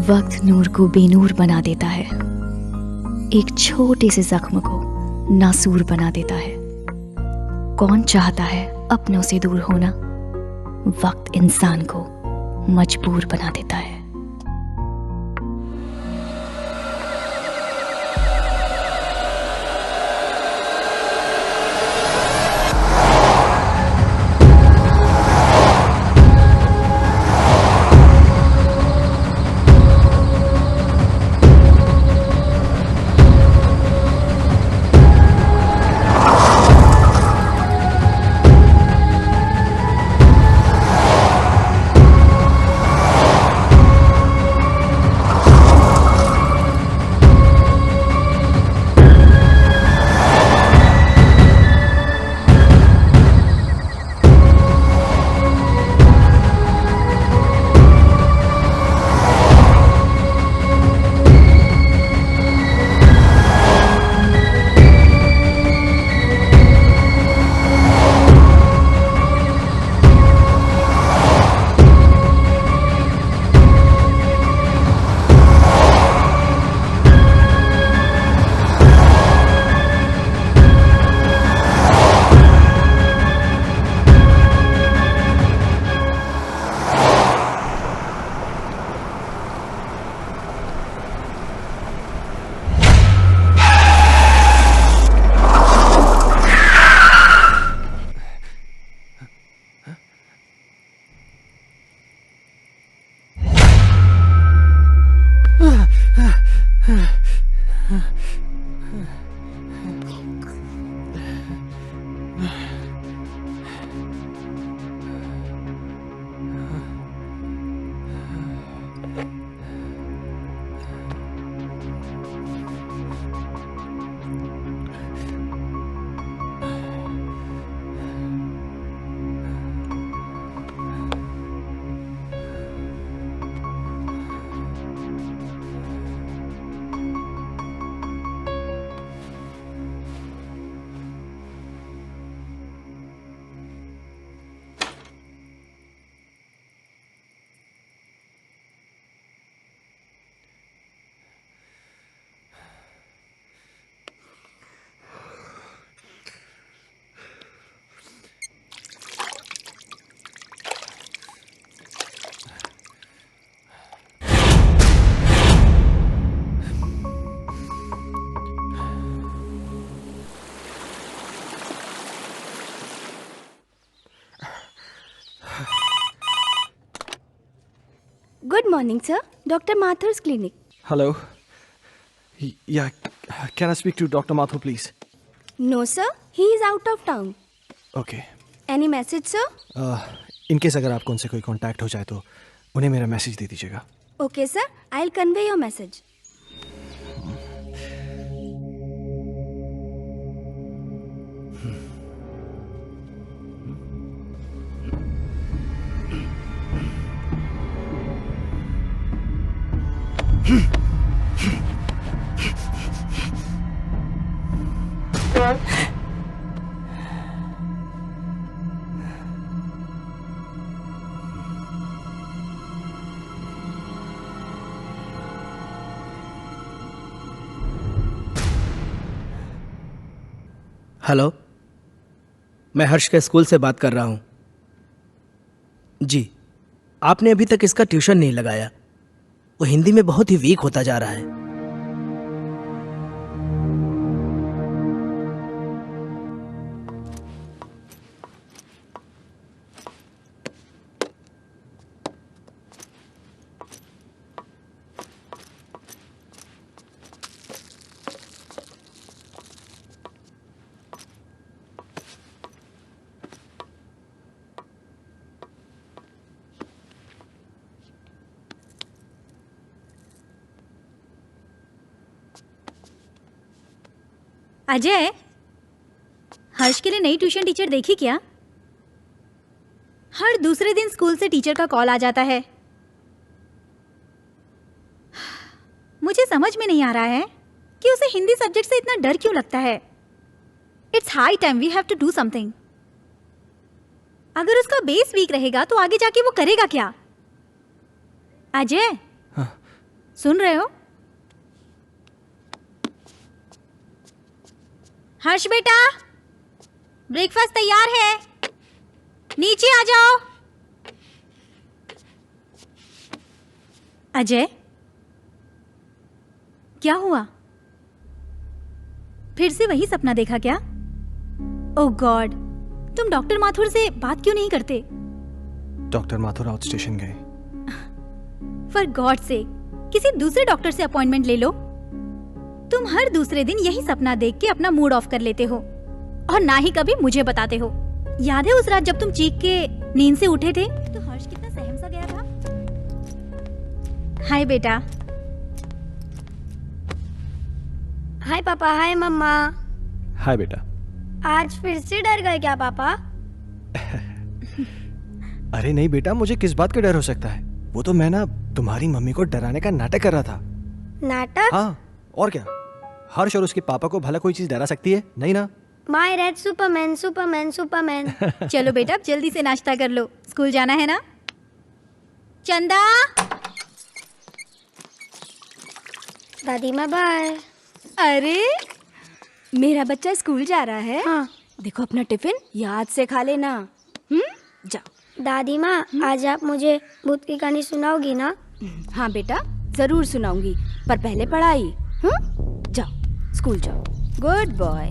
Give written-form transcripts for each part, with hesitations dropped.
वक्त नूर को बेनूर बना देता है, एक छोटे से जख्म को नासूर बना देता है। कौन चाहता है अपनों से दूर होना? वक्त इंसान को मजबूर बना देता है। Good morning, sir. Dr. Mathur's clinic. Hello. Yeah, can I speak to Dr. Mathur, please? No, sir. He is out of town. Okay. Any message, sir? In case अगर आपको उनसे कोई कांटेक्ट हो जाए तो उन्हें मेरा मैसेज दे दीजिएगा. Okay, sir. I'll convey your message. Hello, मैं हर्ष के स्कूल से बात कर रहा हूँ। जी, आपने अभी तक इसका ट्यूशन नहीं लगाया। वो हिंदी में बहुत ही वीक होता जा रहा है। अजय, हर्ष के लिए नई ट्यूशन टीचर देखी क्या? हर दूसरे दिन स्कूल से टीचर का कॉल आ जाता है। मुझे समझ में नहीं आ रहा है कि उसे हिंदी सब्जेक्ट से इतना डर क्यों लगता है। It's high time we have to do something. अगर उसका बेस वीक रहेगा तो आगे जाके वो करेगा क्या? अजय, सुन रहे हो? हर्ष बेटा, ब्रेकफास्ट तैयार है, नीचे आ जाओ। अजय, क्या हुआ? फिर से वही सपना देखा क्या? ओह गॉड, तुम डॉक्टर माथुर से बात क्यों नहीं करते? डॉक्टर माथुर आउट स्टेशन गए। फॉर गॉड से किसी दूसरे डॉक्टर से अपॉइंटमेंट ले लो। तुम हर दूसरे दिन यही सपना देख के अपना मूड ऑफ कर लेते हो और ना ही कभी मुझे बताते हो। याद है उस रात जब तुम चीख के नींद से उठे थे तो हर्ष कितना सहम सा गया था? हाय बेटा। हाय पापा, हाय मम्मा। हाय बेटा। आज फिर से डर गए क्या पापा? अरे नहीं बेटा, मुझे किस बात का डर हो सकता है? वो तो मैं ना तुम्हारी मम्मी को डराने का नाटक कर रहा था। नाटक? हाँ, और क्या? हर्ष और उसके पापा को भला कोई चीज डरा सकती है? नहीं ना? My red Superman, Superman, Superman. चलो बेटा, अब जल्दी से नाश्ता कर लो, स्कूल जाना है ना। चंदा। दादी माँ बाय। अरे मेरा बच्चा स्कूल जा रहा है। हाँ। देखो अपना टिफिन याद से खा लेना। जाओ। दादी माँ, आज आप मुझे भूत की कहानी सुनाओगी ना? हाँ बेटा, जरूर सुनाऊंगी, पर पहले पढ़ाई। जाओ, स्कूल जाओ। Good boy.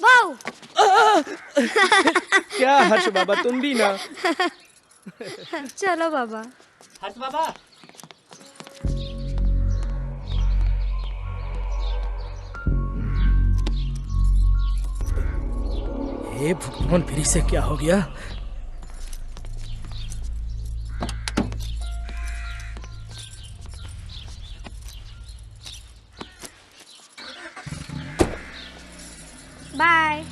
वाओ! क्या हर्ष बाबा, तुम भी ना? चलो बाबा। हर्ष बाबा। ये भगवान, फिर से क्या हो गया? बाय।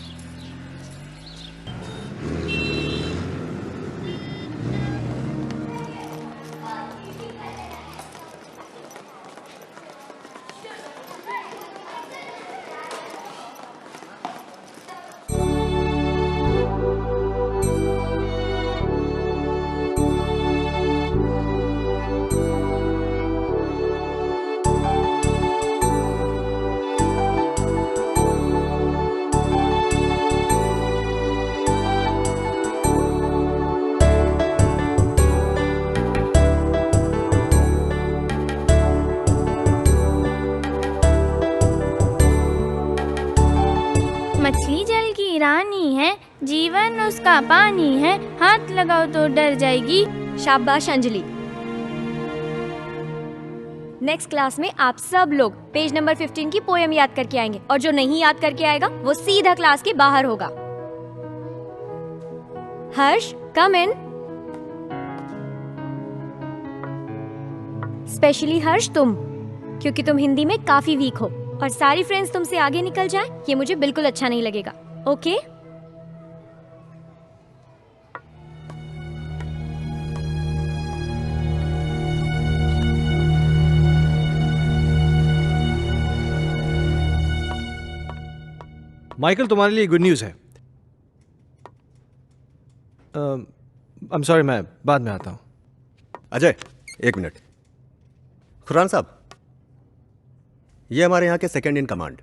मछली जल की रानी है, जीवन उसका पानी है, हाथ लगाओ तो डर जाएगी। शाबाश अंजलि। नेक्स्ट क्लास में आप सब लोग पेज नंबर 15 की पोएम याद करके आएंगे और जो नहीं याद करके आएगा वो सीधा क्लास के बाहर होगा। हर्ष, कम इन। स्पेशली हर्ष तुम, क्योंकि तुम हिंदी में काफी वीक हो और सारी फ्रेंड्स तुमसे आगे निकल जाएं, ये मुझे बिल्कुल अच्छा नहीं लगेगा। ओके? माइकल, तुम्हारे लिए गुड न्यूज़ है। आई एम सॉरी, मैं बाद में आता हूँ। अजय, एक मिनट। खुरान साहब, ये हमारे यहाँ के सेकंड इन कमांड,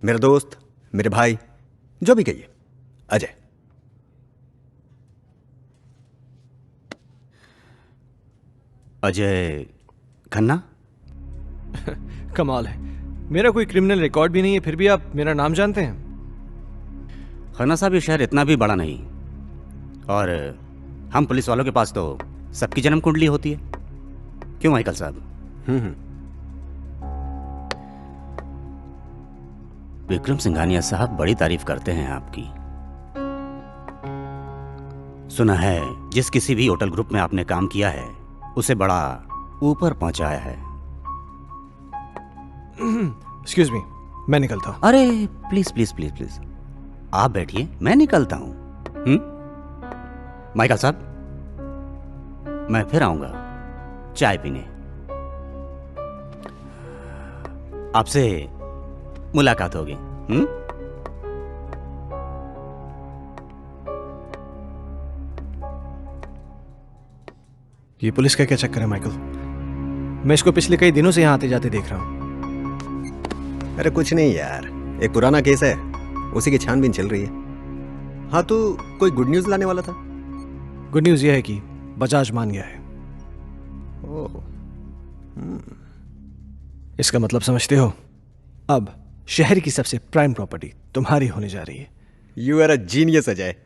मेरे दोस्त, मेरे भाई, जो भी कहिए, अजय। अजय खन्ना? कमाल है, मेरा कोई क्रिमिनल रिकॉर्ड भी नहीं है, फिर भी आप मेरा नाम जानते हैं। खन्ना साहब, ये शहर इतना भी बड़ा नहीं, और हम पुलिस वालों के पास तो सबकी जन्म कुंडली होती है। क्यों माइकल साहब? विक्रम सिंघानिया साहब बड़ी तारीफ करते हैं आपकी। सुना है जिस किसी भी होटल ग्रुप में आपने काम किया है उसे बड़ा ऊपर पहुंचाया है। एक्सक्यूज मी, मैं निकलता हूँ। अरे प्लीज प्लीज प्लीज प्लीज, आप बैठिए, मैं निकलता हूं। माइकल साहब, मैं फिर आऊंगा चाय पीने। आपसे मुलाकात होगी। ये पुलिस का क्या चक्कर है माइकल? मैं इसको पिछले कई दिनों से यहाँ आते जाते देख रहा हूँ। अरे कुछ नहीं यार, एक पुराना केस है, उसी की छानबीन चल रही है। हाँ, तू कोई गुड न्यूज़ लाने वाला था? गुड न्यूज़ यह है कि बजाज मान गया है। ओह, इसका मतलब समझते हो? अब शहर की सबसे प्राइम प्रॉपर्टी तुम्हारी होने जा रही है। You are a genius Ajay.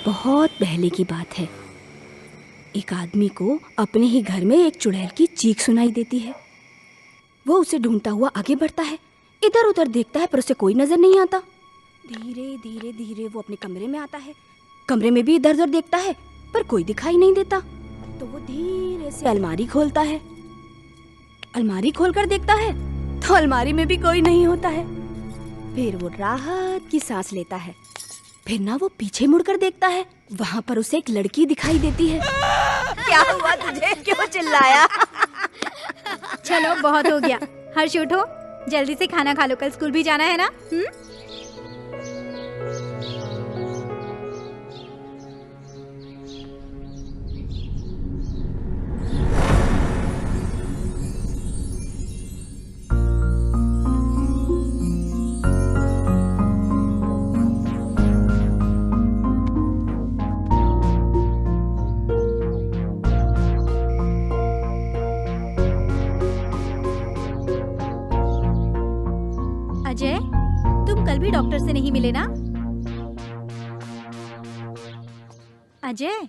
बहुत पहले की बात है, एक आदमी को अपने ही घर में एक चुड़ैल की चीख सुनाई देती है। वो उसे ढूंढता हुआ आगे बढ़ता है, इधर उधर देखता है पर उसे कोई नजर नहीं आता। धीरे धीरे धीरे वो अपने कमरे में आता है। कमरे में भी इधर उधर देखता है पर कोई दिखाई नहीं देता। तो वो धीरे से अलमारी खोलता है। अलमारी खोलकर देखता है तो अलमारी में भी कोई नहीं होता है। फिर वो राहत की सांस लेता है। फिर ना वो पीछे मुड़कर देखता है, वहाँ पर उसे एक लड़की दिखाई देती है। क्या हुआ तुझे, क्यों चिल्लाया? चलो बहुत हो गया, हर्ष उठो, जल्दी से खाना खा लो, कल स्कूल भी जाना है ना। से नहीं मिले ना? अजय,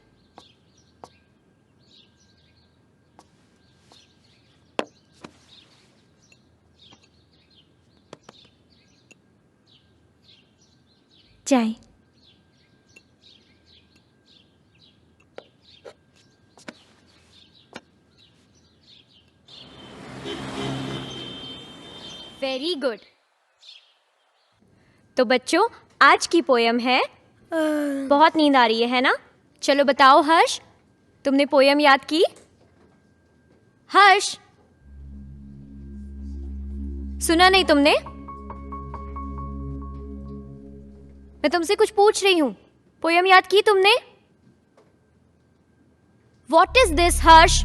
चाय। Very good. तो बच्चों, आज की पोयम है, बहुत नींद आ रही है ना? चलो बताओ हर्ष, तुमने पोयम याद की? हर्ष, सुना नहीं तुमने? मैं तुमसे कुछ पूछ रही हूं, पोयम याद की तुमने? वॉट इज दिस हर्ष?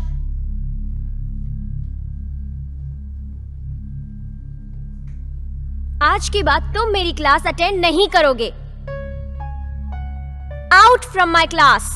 आज के बाद तुम मेरी क्लास अटेंड नहीं करोगे। Out from my class.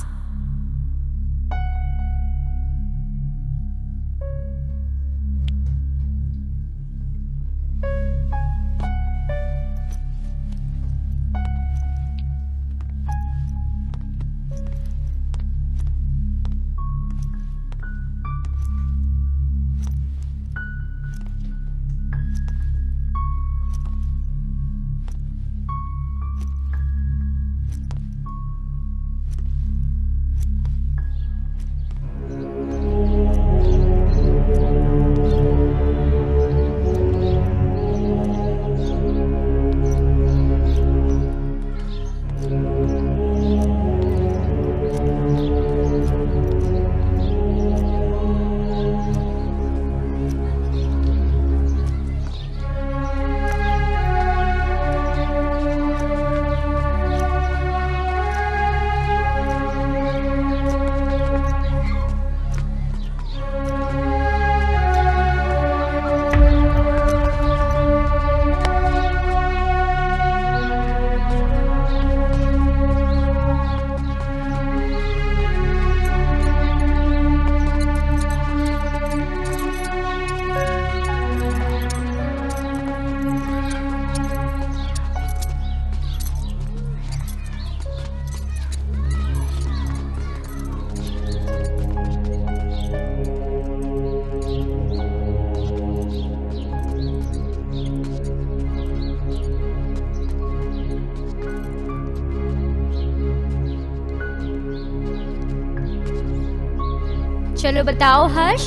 चलो बताओ हर्ष,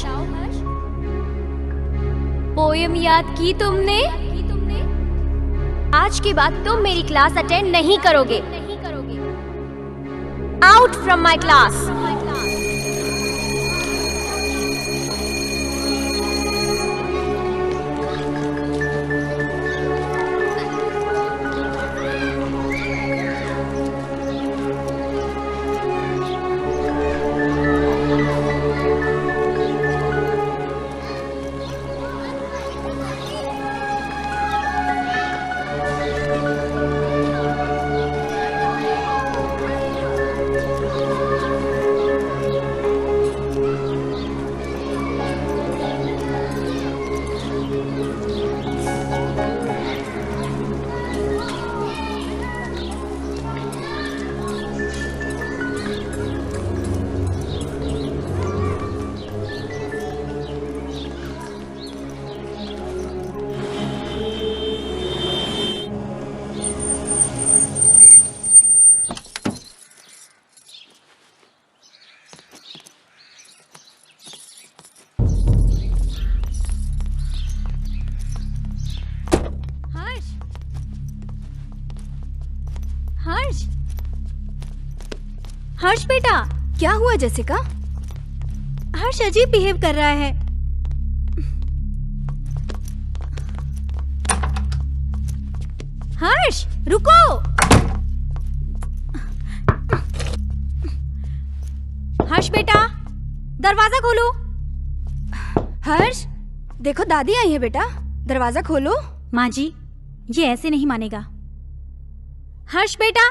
पोयम याद की तुमने? आज के बाद तुम मेरी क्लास अटेंड नहीं करोगे। Out from my class. Harsh, Harsh बेटा, क्या हुआ जेसिका? हर्ष अजीब बिहेव कर रहा है। हर्ष रुको। हर्ष बेटा, दरवाजा खोलो। हर्ष, देखो दादी आई है बेटा, दरवाजा खोलो। माँ जी, ये ऐसे नहीं मानेगा। हर्ष बेटा,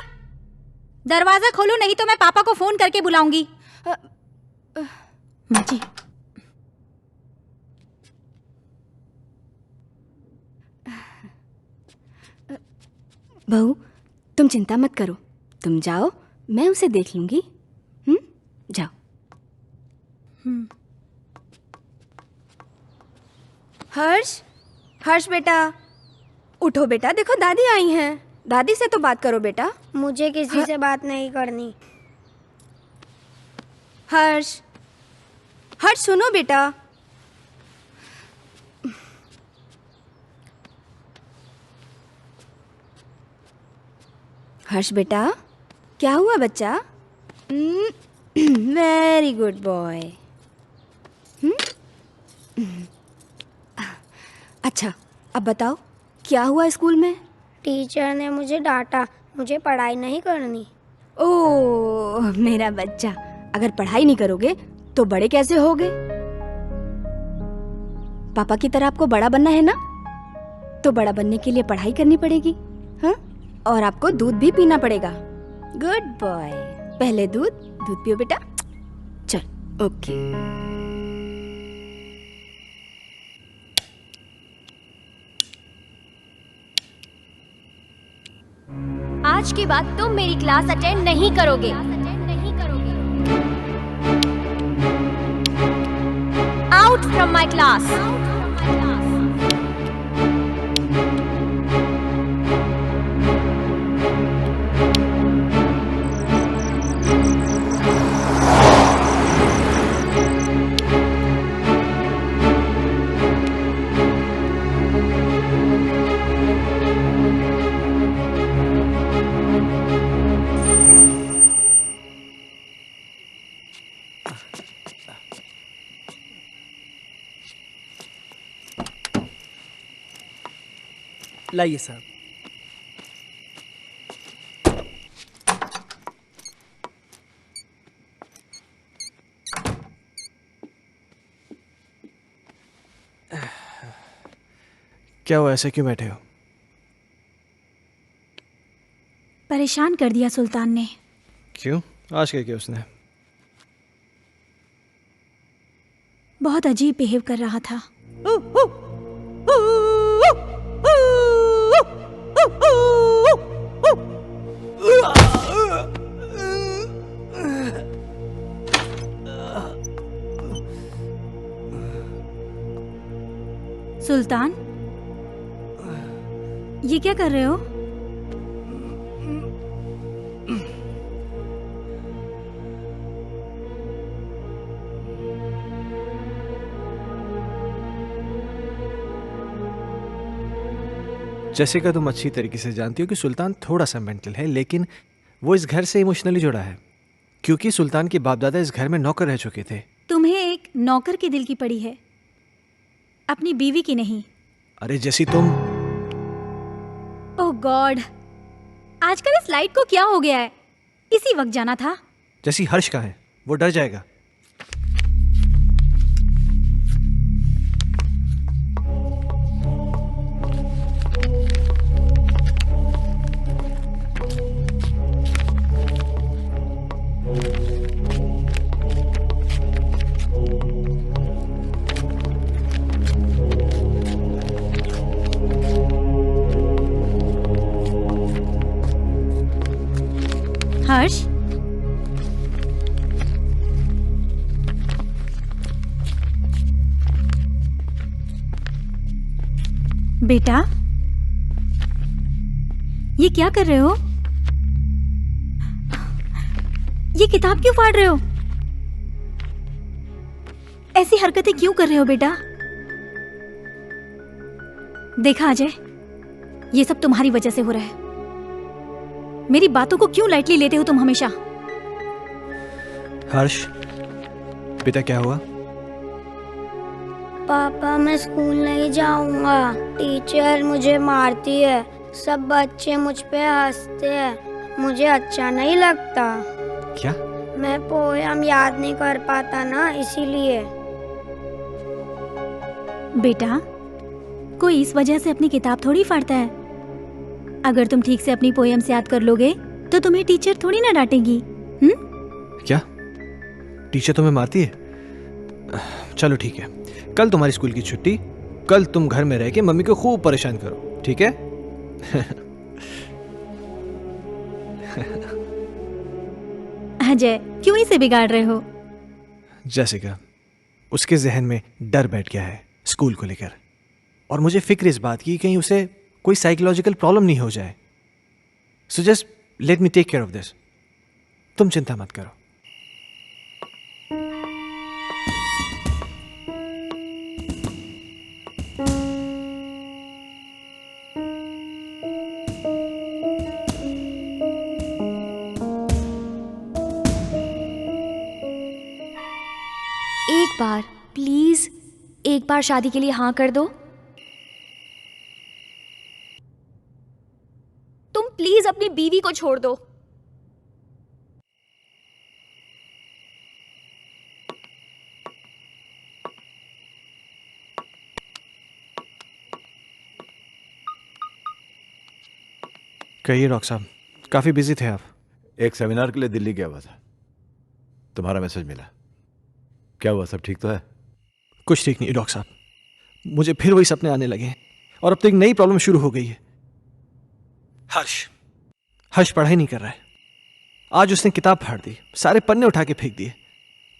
दरवाजा खोलो, नहीं तो मैं पापा को फोन करके बुलाऊंगी। माँ जी, बहू तुम चिंता मत करो, तुम जाओ, मैं उसे देख लूंगी। जाओ। हर्ष, हर्ष बेटा उठो बेटा, देखो दादी आई हैं। दादी से तो बात करो बेटा। मुझे किसी से बात नहीं करनी। हर्ष, हर्ष सुनो बेटा। हर्ष बेटा, क्या हुआ बच्चा? Very good boy. अच्छा अब बताओ क्या हुआ स्कूल में? टीचर ने मुझे डांटा, मुझे पढ़ाई नहीं करनी। ओह मेरा बच्चा, अगर पढ़ाई नहीं करोगे तो बड़े कैसे होगे? पापा की तरह आपको बड़ा बनना है ना, तो बड़ा बनने के लिए पढ़ाई करनी पड़ेगी। हाँ, और आपको दूध भी पीना पड़ेगा। गुड बॉय, पहले दूध पियो बेटा। चल ओके। आज के बाद तुम मेरी क्लास अटेंड नहीं करोगे। Out from my class. लाइए साहब। क्या हुआ, ऐसे क्यों बैठे हो? परेशान कर दिया सुल्तान ने। क्यों? आज क्या किया उसने? बहुत अजीब बिहेव कर रहा था। सुल्तान, ये क्या कर रहे हो? जैसिका, तुम अच्छी तरीके से जानती हो कि सुल्तान थोड़ा सा मेंटल है, लेकिन वो इस घर से इमोशनली जुड़ा है क्योंकि सुल्तान के बाप दादा इस घर में नौकर रह चुके थे। तुम्हें एक नौकर के दिल की पड़ी है, अपनी बीवी की नहीं। अरे जैसी तुम। ओह गॉड, आजकल इस लाइट को क्या हो गया है? इसी वक्त जाना था। जैसी हर्ष का है, वो डर जाएगा। हर्ष, बेटा ये क्या कर रहे हो? ये किताब क्यों फाड़ रहे हो? ऐसी हरकतें क्यों कर रहे हो बेटा? देखा अजय, ये सब तुम्हारी वजह से हो रहा है। मेरी बातों को क्यों लाइटली लेते हो तुम हमेशा? हर्ष, बेटा क्या हुआ? पापा मैं स्कूल नहीं जाऊंगा, टीचर मुझे मारती है, सब बच्चे मुझ पे हंसते हैं, मुझे अच्छा नहीं लगता। क्या? मैं पोयम याद नहीं कर पाता ना, इसीलिए। बेटा, कोई इस वजह से अपनी किताब थोड़ी फाड़ता है। अगर तुम ठीक से अपनी पोएम्स याद कर लोगे तो तुम्हें टीचर थोड़ी ना डांटेगी। क्या टीचर तुम्हें मारती है? चलो ठीक है, कल तुम्हारी स्कूल की छुट्टी, कल तुम घर में रह के मम्मी को खूब परेशान करो, ठीक है? अजय, क्यों इसे बिगाड़ रहे हो? जैसिका, उसके जहन में डर बैठ गया है स्कूल को लेकर, और मुझे फिक्र इस बात की कहीं उसे कोई साइकोलॉजिकल प्रॉब्लम नहीं हो जाए। So just let me take care of this. तुम चिंता मत करो। एक बार प्लीज, एक बार शादी के लिए हाँ कर दो। तुम प्लीज अपनी बीवी को छोड़ दो। कहिए डॉक्टर साहब, काफी बिजी थे आप। एक सेमिनार के लिए दिल्ली गया हुआ था, तुम्हारा मैसेज मिला। क्या हुआ, सब ठीक तो है? कुछ ठीक नहीं डॉक्टर साहब, मुझे फिर वही सपने आने लगे हैं और अब तो एक नई प्रॉब्लम शुरू हो गई है। हर्ष पढ़ाई नहीं कर रहा है। आज उसने किताब फाड़ दी, सारे पन्ने उठा के फेंक दिए।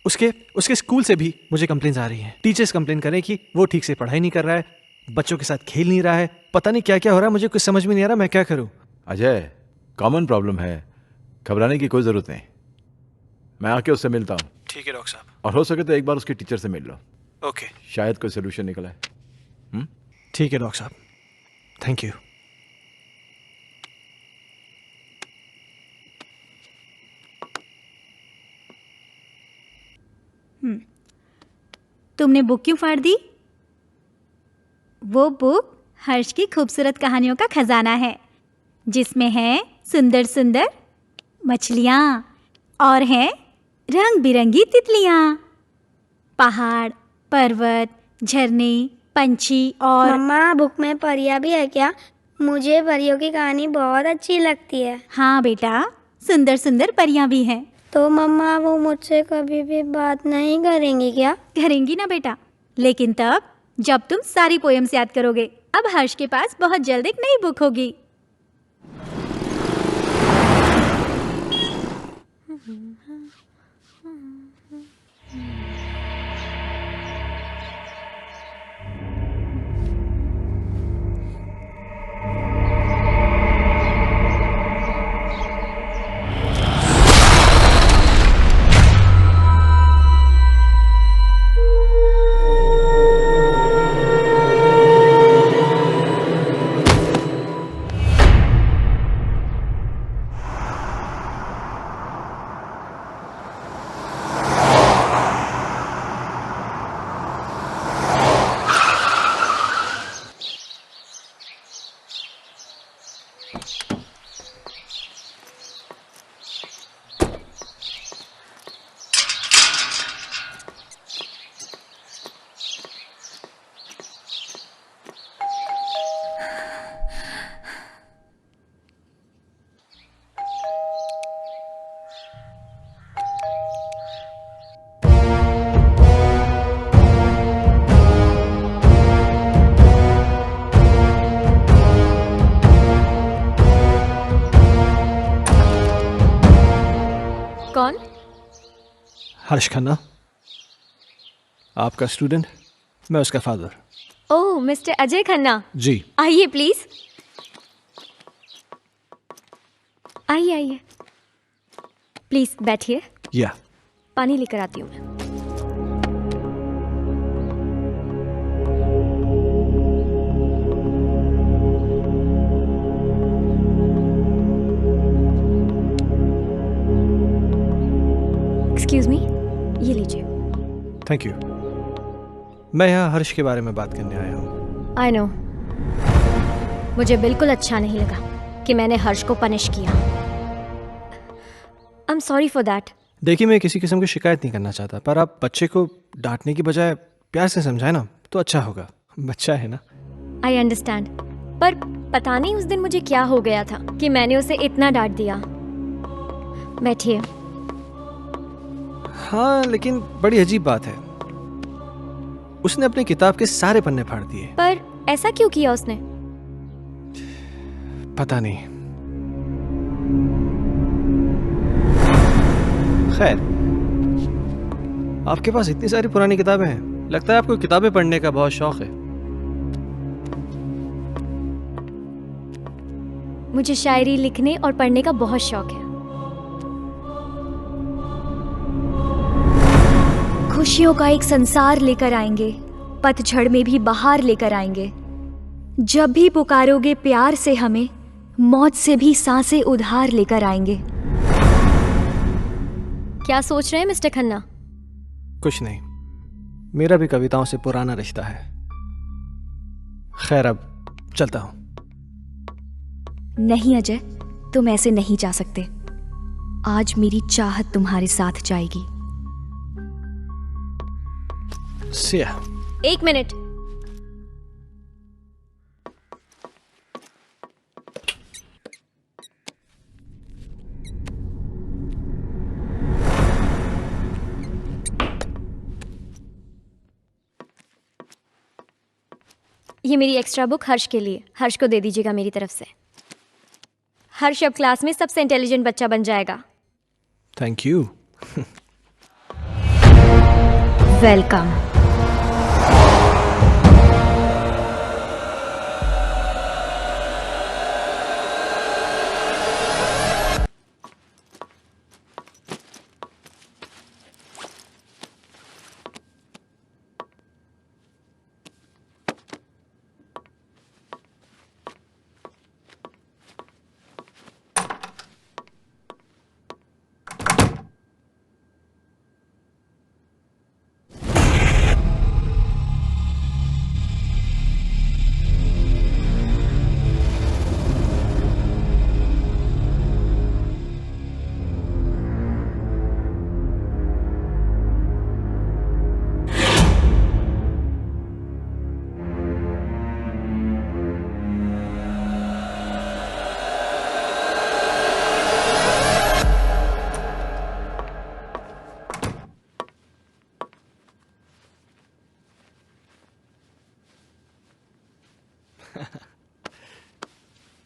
उसके स्कूल से भी मुझे कंप्लेंट्स आ रही हैं। टीचर्स कंप्लेन कर रहे हैं कि वो ठीक से पढ़ाई नहीं कर रहा है, बच्चों के साथ खेल नहीं रहा है, पता नहीं क्या क्या हो रहा है। मुझे कुछ समझ में नहीं आ रहा, मैं क्या करूं? अजय, कॉमन प्रॉब्लम है, घबराने की कोई जरूरत नहीं। मैं आके उससे मिलता हूँ। ठीक है डॉक्टर साहब। और हो सके तो एक बार उसके टीचर से मिल लो। ओके, शायद कोई सोल्यूशन निकला है। ठीक है डॉक्टर साहब, थैंक यू। तुमने बुक क्यों फाड़ दी? वो बुक हर्ष की खूबसूरत कहानियों का खजाना है, जिसमें है सुंदर सुंदर मछलियाँ और हैं रंग बिरंगी तितलियाँ, पहाड़, पर्वत, झरने, पंछी और। मम्मा, बुक में परियां भी है क्या? मुझे परियों की कहानी बहुत अच्छी लगती है। हाँ बेटा, सुंदर सुंदर परियां भी हैं। तो मम्मा, वो मुझसे कभी भी बात नहीं करेंगी क्या? करेंगी ना बेटा, लेकिन तब जब तुम सारी पोएम्स याद करोगे। अब हर्ष के पास बहुत जल्द एक नई बुक होगी। कौन? हर्ष खन्ना, आपका स्टूडेंट, मैं उसका फादर। ओह, मिस्टर अजय खन्ना। जी आइए प्लीज, आइए आइए, प्लीज बैठिए। या पानी लेकर आती हूँ मैं। एक्सक्यूज मी, ये लीजिए। Thank you. मैं यहाँ हर्ष के बारे में बात करने आया हूँ। आई नो, मुझे बिल्कुल अच्छा नहीं लगा कि मैंने हर्ष को पनिश किया। I am sorry for that. देखिए, मैं किसी किस्म की शिकायत नहीं करना चाहता, पर आप बच्चे को डांटने की बजाय प्यार से समझाए ना तो अच्छा होगा। बच्चा है ना। आई अंडरस्टैंड, पर पता नहीं उस दिन मुझे क्या हो गया था कि मैंने उसे इतना डांट दिया। बैठिए। हाँ, लेकिन बड़ी अजीब बात है, उसने अपनी किताब के सारे पन्ने फाड़ दिए। पर ऐसा क्यों किया उसने? पता नहीं। खैर, आपके पास इतनी सारी पुरानी किताबें हैं, लगता है आपको किताबें पढ़ने का बहुत शौक है। मुझे शायरी लिखने और पढ़ने का बहुत शौक है। खुशियों का एक संसार लेकर आएंगे, पतझड़ में भी बहार लेकर आएंगे। जब भी पुकारोगे प्यार से हमें, मौत से भी सांसें उधार लेकर आएंगे। क्या सोच रहे हैं मिस्टर खन्ना? कुछ नहीं, मेरा भी कविताओं से पुराना रिश्ता है। खैर, अब चलता हूं। नहीं अजय, तुम ऐसे नहीं जा सकते। आज मेरी चाहत तुम्हारे साथ जाएगी। सिया। 1 मिनट। ये मेरी एक्स्ट्रा बुक हर्ष के लिए, हर्ष को दे दीजिएगा मेरी तरफ से। हर्ष अब क्लास में सबसे इंटेलिजेंट बच्चा बन जाएगा। Thank you. वेलकम।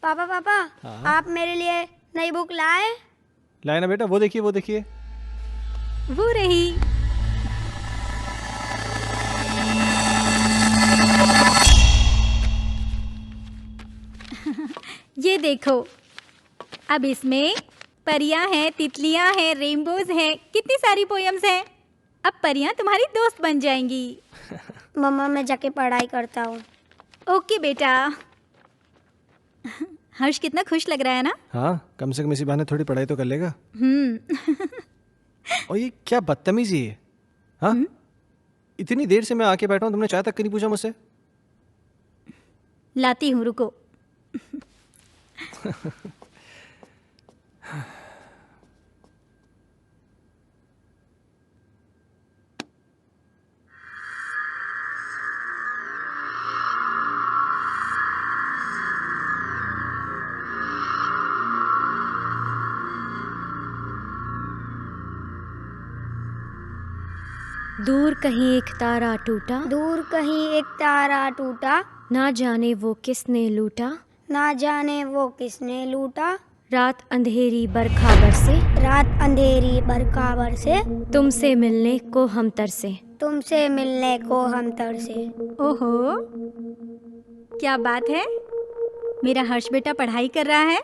पापा पापा, आप मेरे लिए नई बुक लाए? लाए ना बेटा, वो देखिए वो देखिए। वो रही। ये देखो, अब इसमें परियां हैं, तितलियां हैं, रेनबोज हैं, कितनी सारी पोयम्स हैं। अब परियां तुम्हारी दोस्त बन जाएंगी। मम्मा, मैं जाके पढ़ाई करता हूँ। ओके बेटा। हर्ष कितना खुश लग रहा है ना? हाँ, कम से कम इसी बहाने थोड़ी पढ़ाई तो कर लेगा। और ये क्या बदतमीजी है? हाँ, इतनी देर से मैं आके बैठा हूँ, तुमने चाय तक नहीं पूछा मुझसे? लाती हूँ, रुको। दूर कहीं एक तारा टूटा, दूर कहीं एक तारा टूटा, ना जाने वो किसने लूटा, ना जाने वो किसने लूटा। रात अंधेरी बरखा बरसे, रात अंधेरी बरखा बरसे, तुमसे मिलने को हम तरसे, तुमसे मिलने को हम तरसे। ओहो, क्या बात है, मेरा हर्ष बेटा पढ़ाई कर रहा है।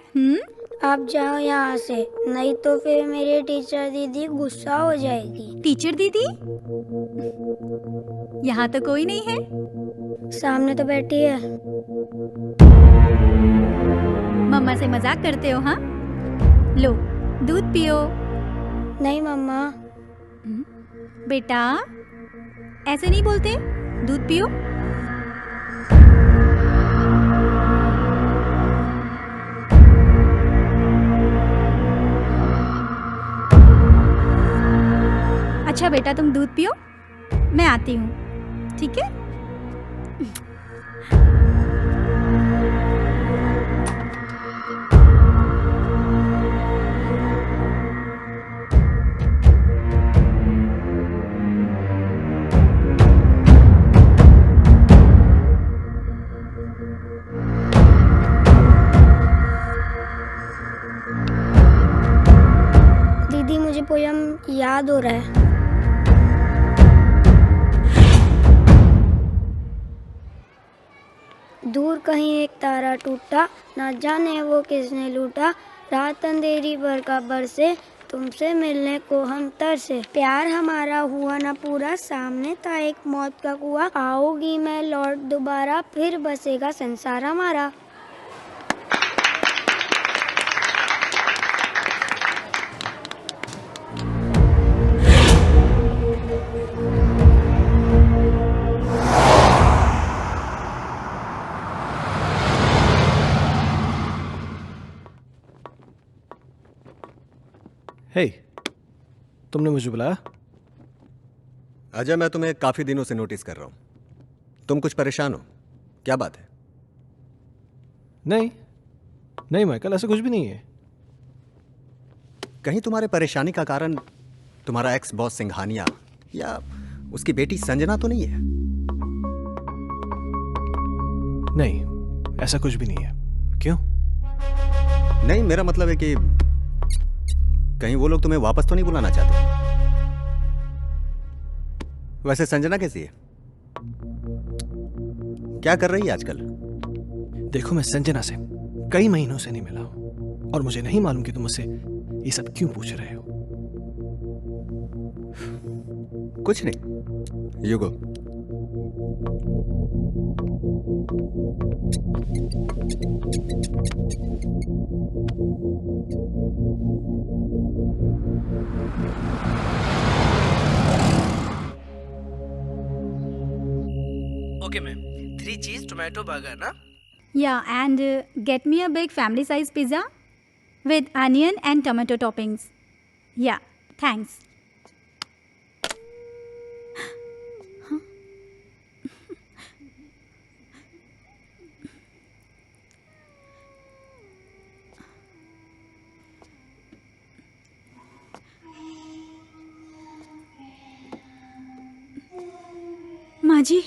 आप जाओ यहाँ से, नहीं तो फिर मेरी टीचर दीदी गुस्सा हो जाएगी। टीचर दीदी? यहाँ तो कोई नहीं है। सामने तो बैठी है। मम्मा से मजाक करते हो? हाँ, लो दूध पियो। नहीं मम्मा। बेटा ऐसे नहीं बोलते, दूध पियो। अच्छा बेटा, तुम दूध पियो, मैं आती हूँ, ठीक है? दीदी मुझे पोयम याद हो रहा है। दूर कहीं एक तारा टूटा, ना जाने वो किसने लूटा। रात अंधेरी बरखा बरसे, तुमसे मिलने को हम तरसे। प्यार हमारा हुआ ना पूरा, सामने था एक मौत का कुआं। आओगी मैं लौट दोबारा, फिर बसेगा संसार हमारा। हे, तुमने मुझे बुलाया? अजय, मैं तुम्हें काफी दिनों से नोटिस कर रहा हूं। तुम कुछ परेशान हो, क्या बात है? नहीं नहीं माइकल, ऐसा कुछ भी नहीं है। कहीं तुम्हारे परेशानी का कारण तुम्हारा एक्स बॉस सिंघानिया या उसकी बेटी संजना तो नहीं है? नहीं, ऐसा कुछ भी नहीं है। क्यों? नहीं, मेरा मतलब है कि कहीं वो लोग तुम्हें वापस तो नहीं बुलाना चाहते? वैसे संजना कैसी है? क्या कर रही है आजकल? देखो, मैं संजना से कई महीनों से नहीं मिला हूं और मुझे नहीं मालूम कि तुम मुझसे ये सब क्यों पूछ रहे हो। कुछ नहीं, यू गो। ओके मैम, 3 चीज टोमेटो बर्गर ना? Yeah, and get me a big family size pizza with onion and tomato toppings. Yeah, thanks. माँ जी,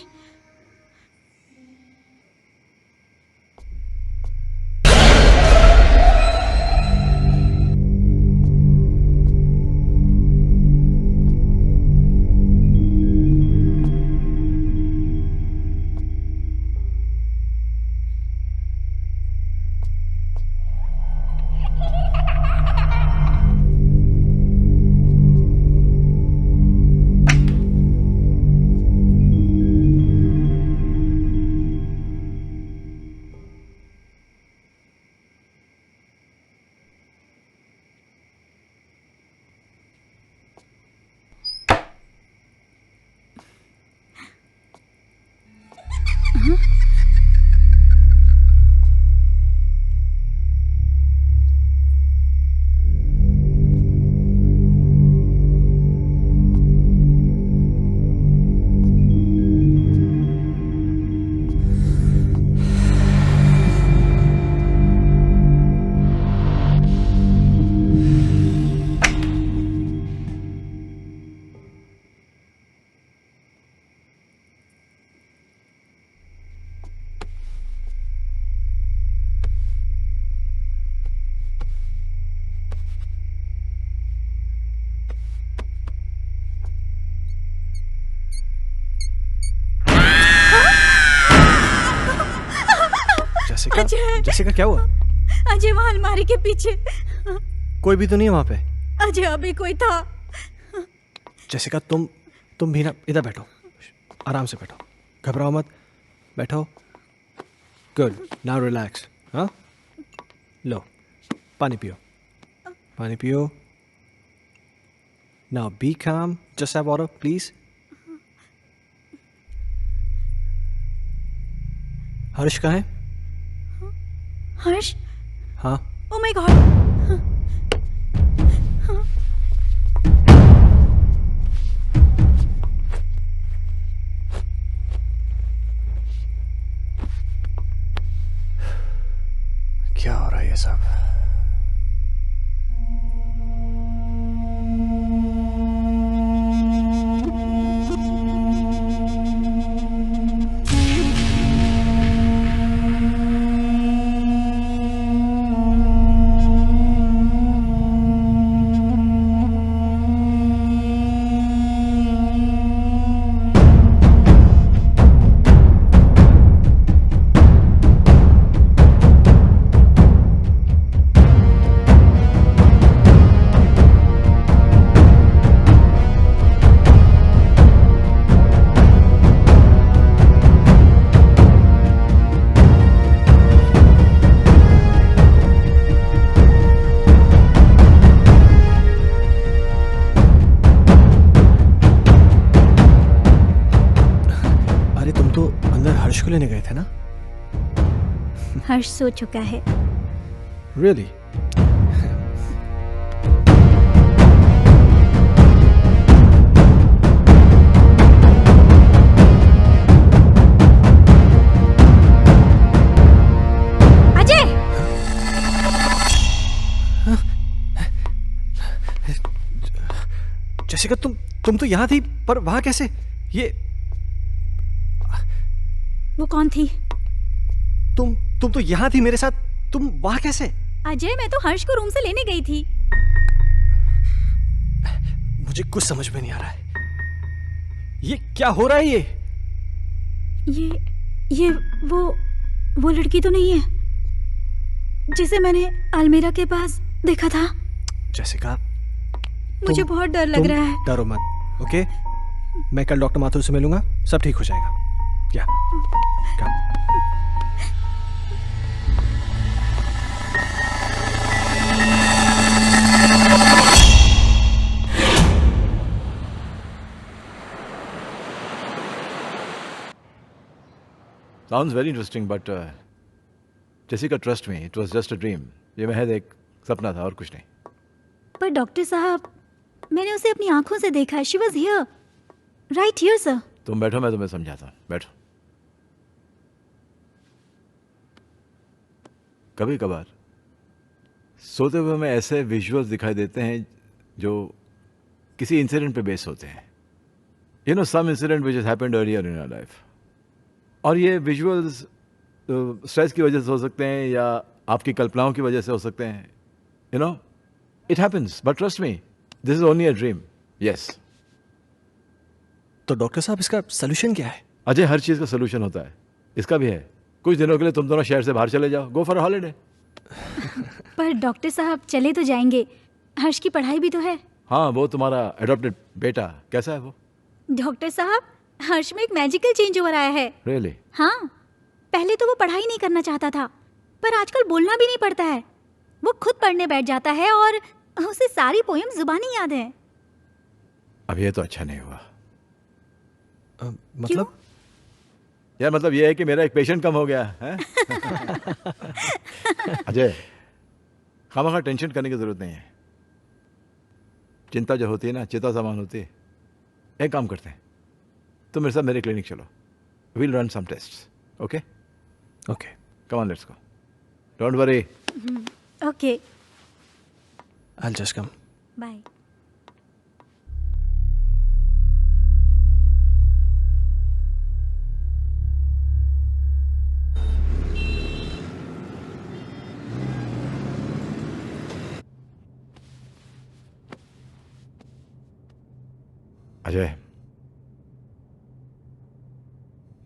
जैसिका, क्या हुआ? अजय वहाँ अलमारी के पीछे। कोई भी तो नहीं है वहां पे। अजय अभी कोई था। जैसिका, तुम भी ना, इधर बैठो, आराम से बैठो, घबराओ मत, बैठो। Good, now relax. हाँ, लो पानी पियो, पानी पियो। नाउ बी काम, जस्ट हैव वाटर प्लीज। हर्ष कहाँ है? हर्ष? हाँ। ओह माय गॉड। क्या हो रहा है ये सब? लेने गए थे ना? हर्ष सो चुका है। Really? अजय! जैसिका, तुम तो यहाँ थी, पर वहां कैसे? ये वो कौन थी? तुम तो यहाँ थी मेरे साथ, तुम वहां कैसे? अजय, मैं तो हर्ष को रूम से लेने गई थी। मुझे कुछ समझ में नहीं आ रहा है। ये क्या हो रहा है? ये वो लड़की तो नहीं है जिसे मैंने अलमीरा के पास देखा था? जैसिका, मुझे बहुत डर लग रहा है। डरो मत, ओके? मैं कल डॉक्टर माथुर से मिलूंगा, सब ठीक हो जाएगा। क्या? Sounds very interesting, but Jessica, trust me, it was just a dream. ये महज एक सपना था और कुछ नहीं। पर डॉक्टर साहब, मैंने उसे अपनी आंखों से देखा है। She was here, right here, sir. तुम बैठो, मैं तुम्हें समझाता हूँ। बैठो। कभी कभार सोते हुए हमें ऐसे विजुअल्स दिखाई देते हैं जो किसी इंसिडेंट पे बेस होते हैं। You know, some incident which has happened earlier in our life. और ये विजुअल्स स्ट्रेस की वजह से हो सकते हैं या आपकी कल्पनाओं की वजह से हो सकते हैं। You no, it happens, but trust me, this is only a dream. Yes. तो डॉक्टर साहब, इसका सोल्यूशन क्या है? अजय, हर चीज़ का सोल्यूशन होता है, इसका भी है। कुछ दिनों के लिए तुम दोनों शहर से बाहर चले जाओ, गो फॉर हॉलीडे। पर डॉक्टर साहब, चले तो जाएंगे, हर्ष की पढ़ाई भी तो है। हाँ, वो तुम्हारा एडॉप्टेड बेटा कैसा है वो? डॉक्टर साहब, हर्ष में एक मैजिकल चेंज हो रहा है। Really? हाँ, पहले तो वो पढ़ाई नहीं करना चाहता था, पर आजकल बोलना भी नहीं पड़ता है। वो खुद पढ़ने बैठ जाता है और उसे सारी पोएम जुबानी याद है। अब ये तो अच्छा नहीं हुआ। मतलब? यार, मतलब ये है कि मेरा एक पेशेंट कम हो गया है। अजय, खामखा टेंशन करने की जरूरत नहीं है। चिंता जो होती है ना, चिता समान होती है। एक काम करते हैं, तुम मेरे साथ मेरे क्लिनिक चलो, we'll run some tests, okay? Okay, come on, let's go, don't worry. Okay, I will just come. Bye. Ajay,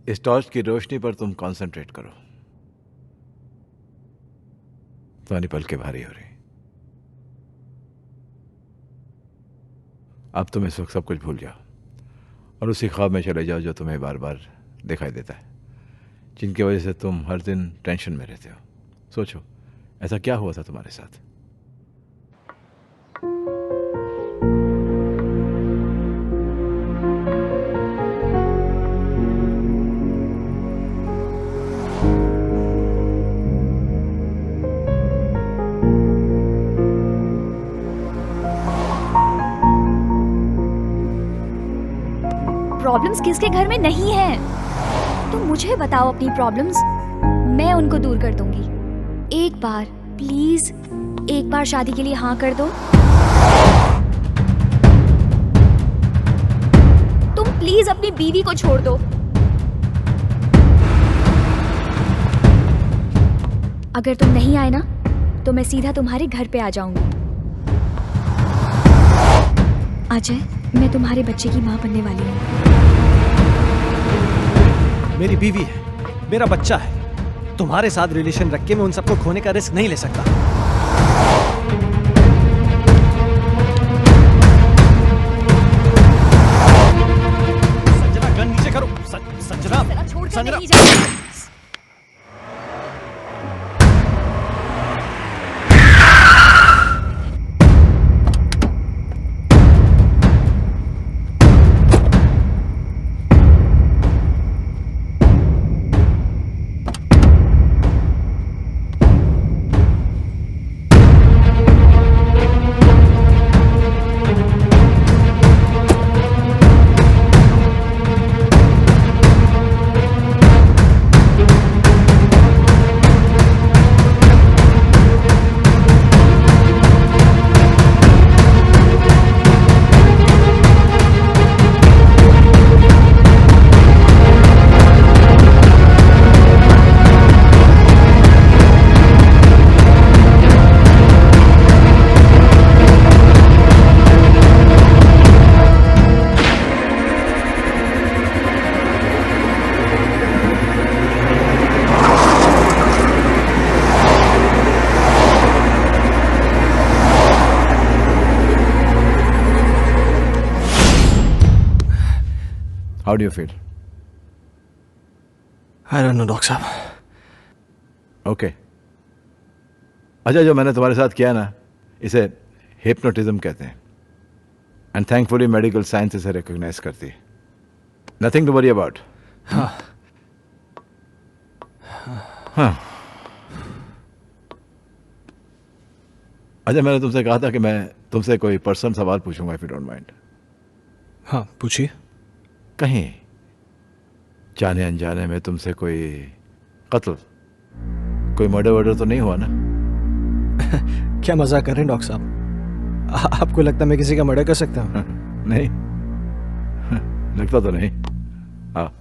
इस टॉर्च की रोशनी पर तुम कंसंट्रेट करो। तुम्हारी पलकें भारी हो रही। अब तुम इस वक्त सब कुछ भूल जाओ और उसी ख्वाब में चले जाओ जो तुम्हें बार बार दिखाई देता है, जिनकी वजह से तुम हर दिन टेंशन में रहते हो। सोचो, ऐसा क्या हुआ था तुम्हारे साथ? प्रॉब्लम्स किसके घर में नहीं है? तुम मुझे बताओ अपनी प्रॉब्लम्स, मैं उनको दूर कर दूंगी। एक बार प्लीज, एक बार शादी के लिए हाँ कर दो। तुम प्लीज अपनी बीवी को छोड़ दो। अगर तुम नहीं आए ना, तो मैं सीधा तुम्हारे घर पे आ जाऊंगी। अजय, मैं तुम्हारे बच्चे की माँ बनने वाली हूँ। मेरी बीवी है, मेरा बच्चा है। तुम्हारे साथ रिलेशन रख के मैं उन सबको खोने का रिस्क नहीं ले सकता। संजना, गन नीचे करो। Sanjana, Sanjana. How do you feel? I don't know doctor साहब। ओके। अच्छा, जो मैंने तुम्हारे साथ किया ना, इसे हिप्नोटिज्म कहते हैं, एंड थैंकफुली मेडिकल साइंस इसे रिकॉग्नाइज करती है। Nothing to worry about. हाँ। हाँ। अच्छा, मैंने तुमसे कहा था कि मैं तुमसे कोई पर्सनल सवाल पूछूंगा, इफ यू डोंट माइंड। हाँ, पूछिए। कहीं जाने अनजाने में तुमसे कोई कत्ल, कोई मर्डर वर्डर तो नहीं हुआ ना? क्या मजाक कर रहे हैं डॉक्टर साहब? आपको लगता है मैं किसी का मर्डर कर सकता हूँ? नहीं, लगता तो नहीं। हाँ।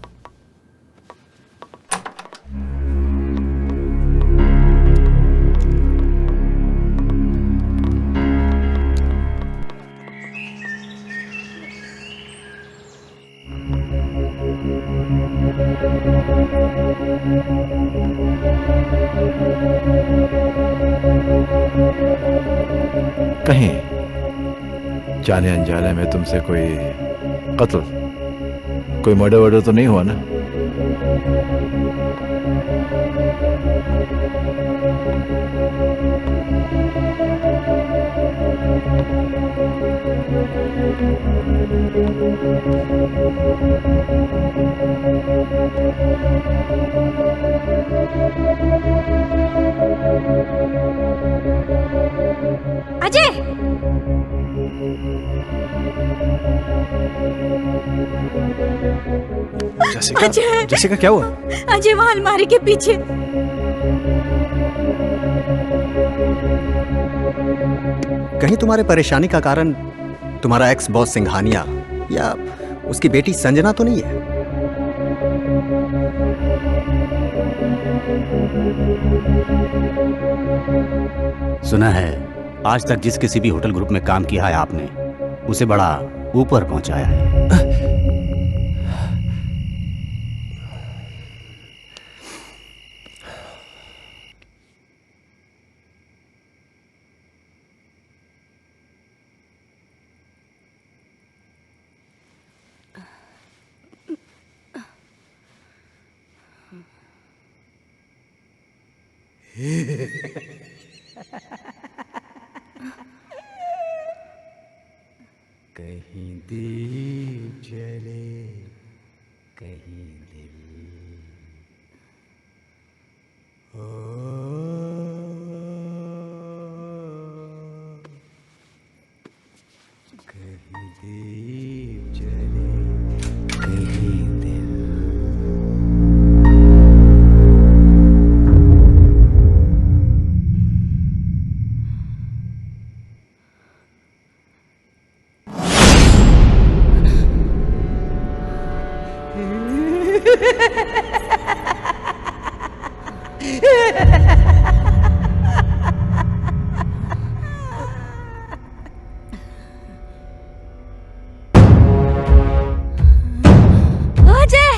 कहीं जाने अनजाने में तुमसे कोई कत्ल, कोई मर्डर वर्डर तो नहीं हुआ ना? अजय! जैसिका, जैसिका क्या हुआ? अजय वहां अलमारी के पीछे। कहीं तुम्हारे परेशानी का कारण तुम्हारा एक्स बॉस सिंघानिया या उसकी बेटी संजना तो नहीं है? सुना है आज तक जिस किसी भी होटल ग्रुप में काम किया है आपने, उसे बड़ा ऊपर पहुंचाया है। कहीं दीप जले, कहीं दिल कहीं दीप जले, कहीं दिल। अजय!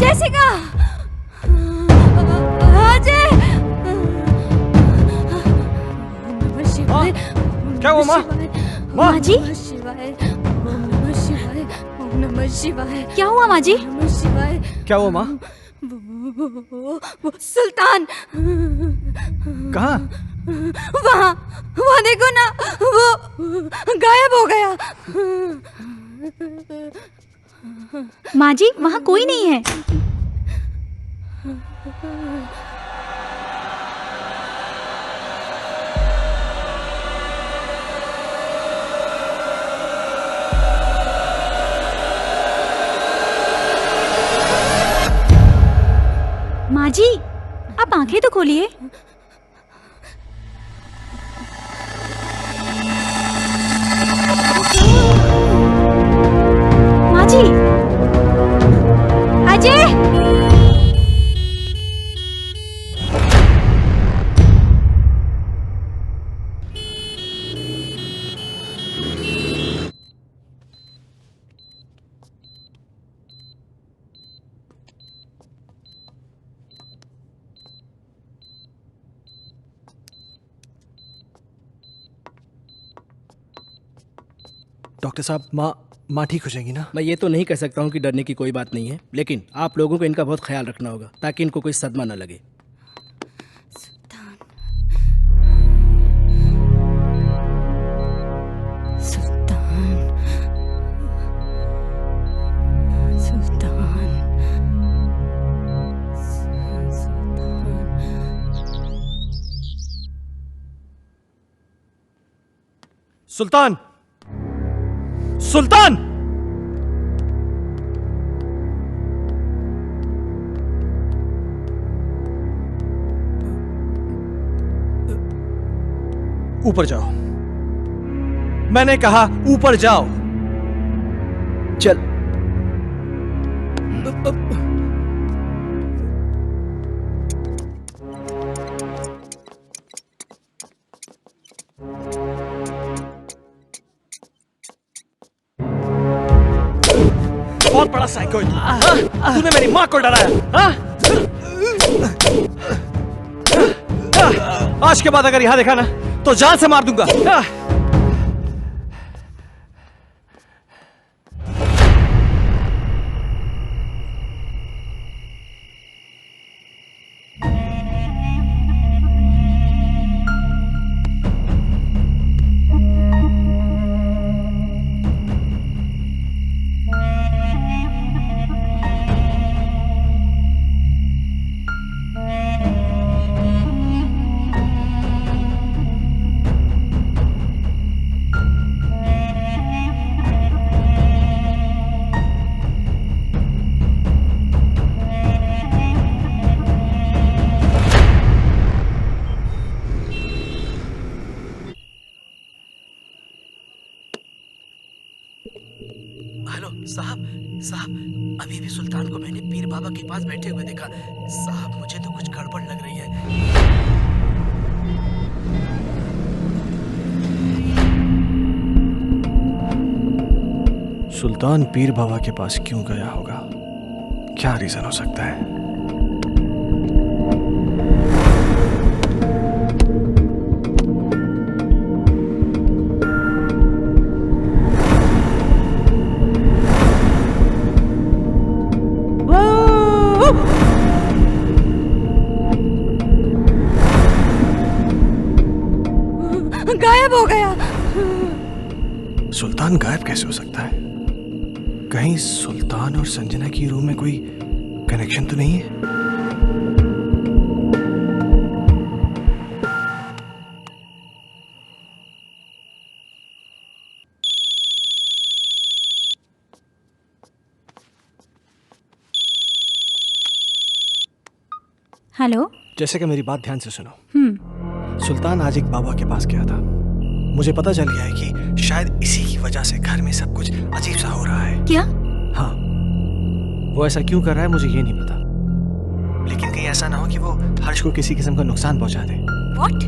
जैसिका! अजय! नमः शिवाय। क्या हुआ माँ? माँ जी? नमः शिवाय। ओम नमः शिवाय। ओम नमः शिवाय। क्या हुआ माँ जी? नमः शिवाय। क्या हुआ माँ? वो सुल्तान कहाँ? वहाँ वहाँ देखो ना, वो गायब हो गया। माँ जी, वहाँ कोई नहीं है। माँ जी, आप आंखें तो खोलिए। माँ जी! अजय! डॉक्टर साहब, माँ माँ ठीक हो जाएंगी ना? मैं ये तो नहीं कह सकता हूँ कि डरने की कोई बात नहीं है, लेकिन आप लोगों को इनका बहुत ख्याल रखना होगा ताकि इनको कोई सदमा न लगे। सुल्तान! सुल्तान! ऊपर जाओ। मैंने कहा ऊपर जाओ। चल। बहुत बड़ा साइको है तू। तूने मेरी माँ को डराया। आज के बाद अगर यहां देखा ना तो जान से मार दूंगा। हेलो साहब, अभी भी सुल्तान को मैंने पीर बाबा के पास बैठे हुए देखा। साहब मुझे तो कुछ गड़बड़ लग रही है। सुल्तान पीर बाबा के पास क्यों गया होगा? क्या रीजन हो सकता है? गायब हो गया। सुल्तान गायब कैसे हो सकता है? कहीं सुल्तान और संजना की रूम में कोई कनेक्शन तो नहीं है? हेलो। जैसे कि मेरी बात ध्यान से सुनो। सुल्तान आज एक बाबा के पास गया था। मुझे पता चल गया है कि शायद इसी की वजह से घर में सब कुछ अजीब सा हो रहा है। क्या? हाँ, वो ऐसा क्यों कर रहा है मुझे ये नहीं पता, लेकिन कहीं ऐसा ना हो कि वो हर्ष को किसी किस्म का नुकसान पहुंचा दे। What?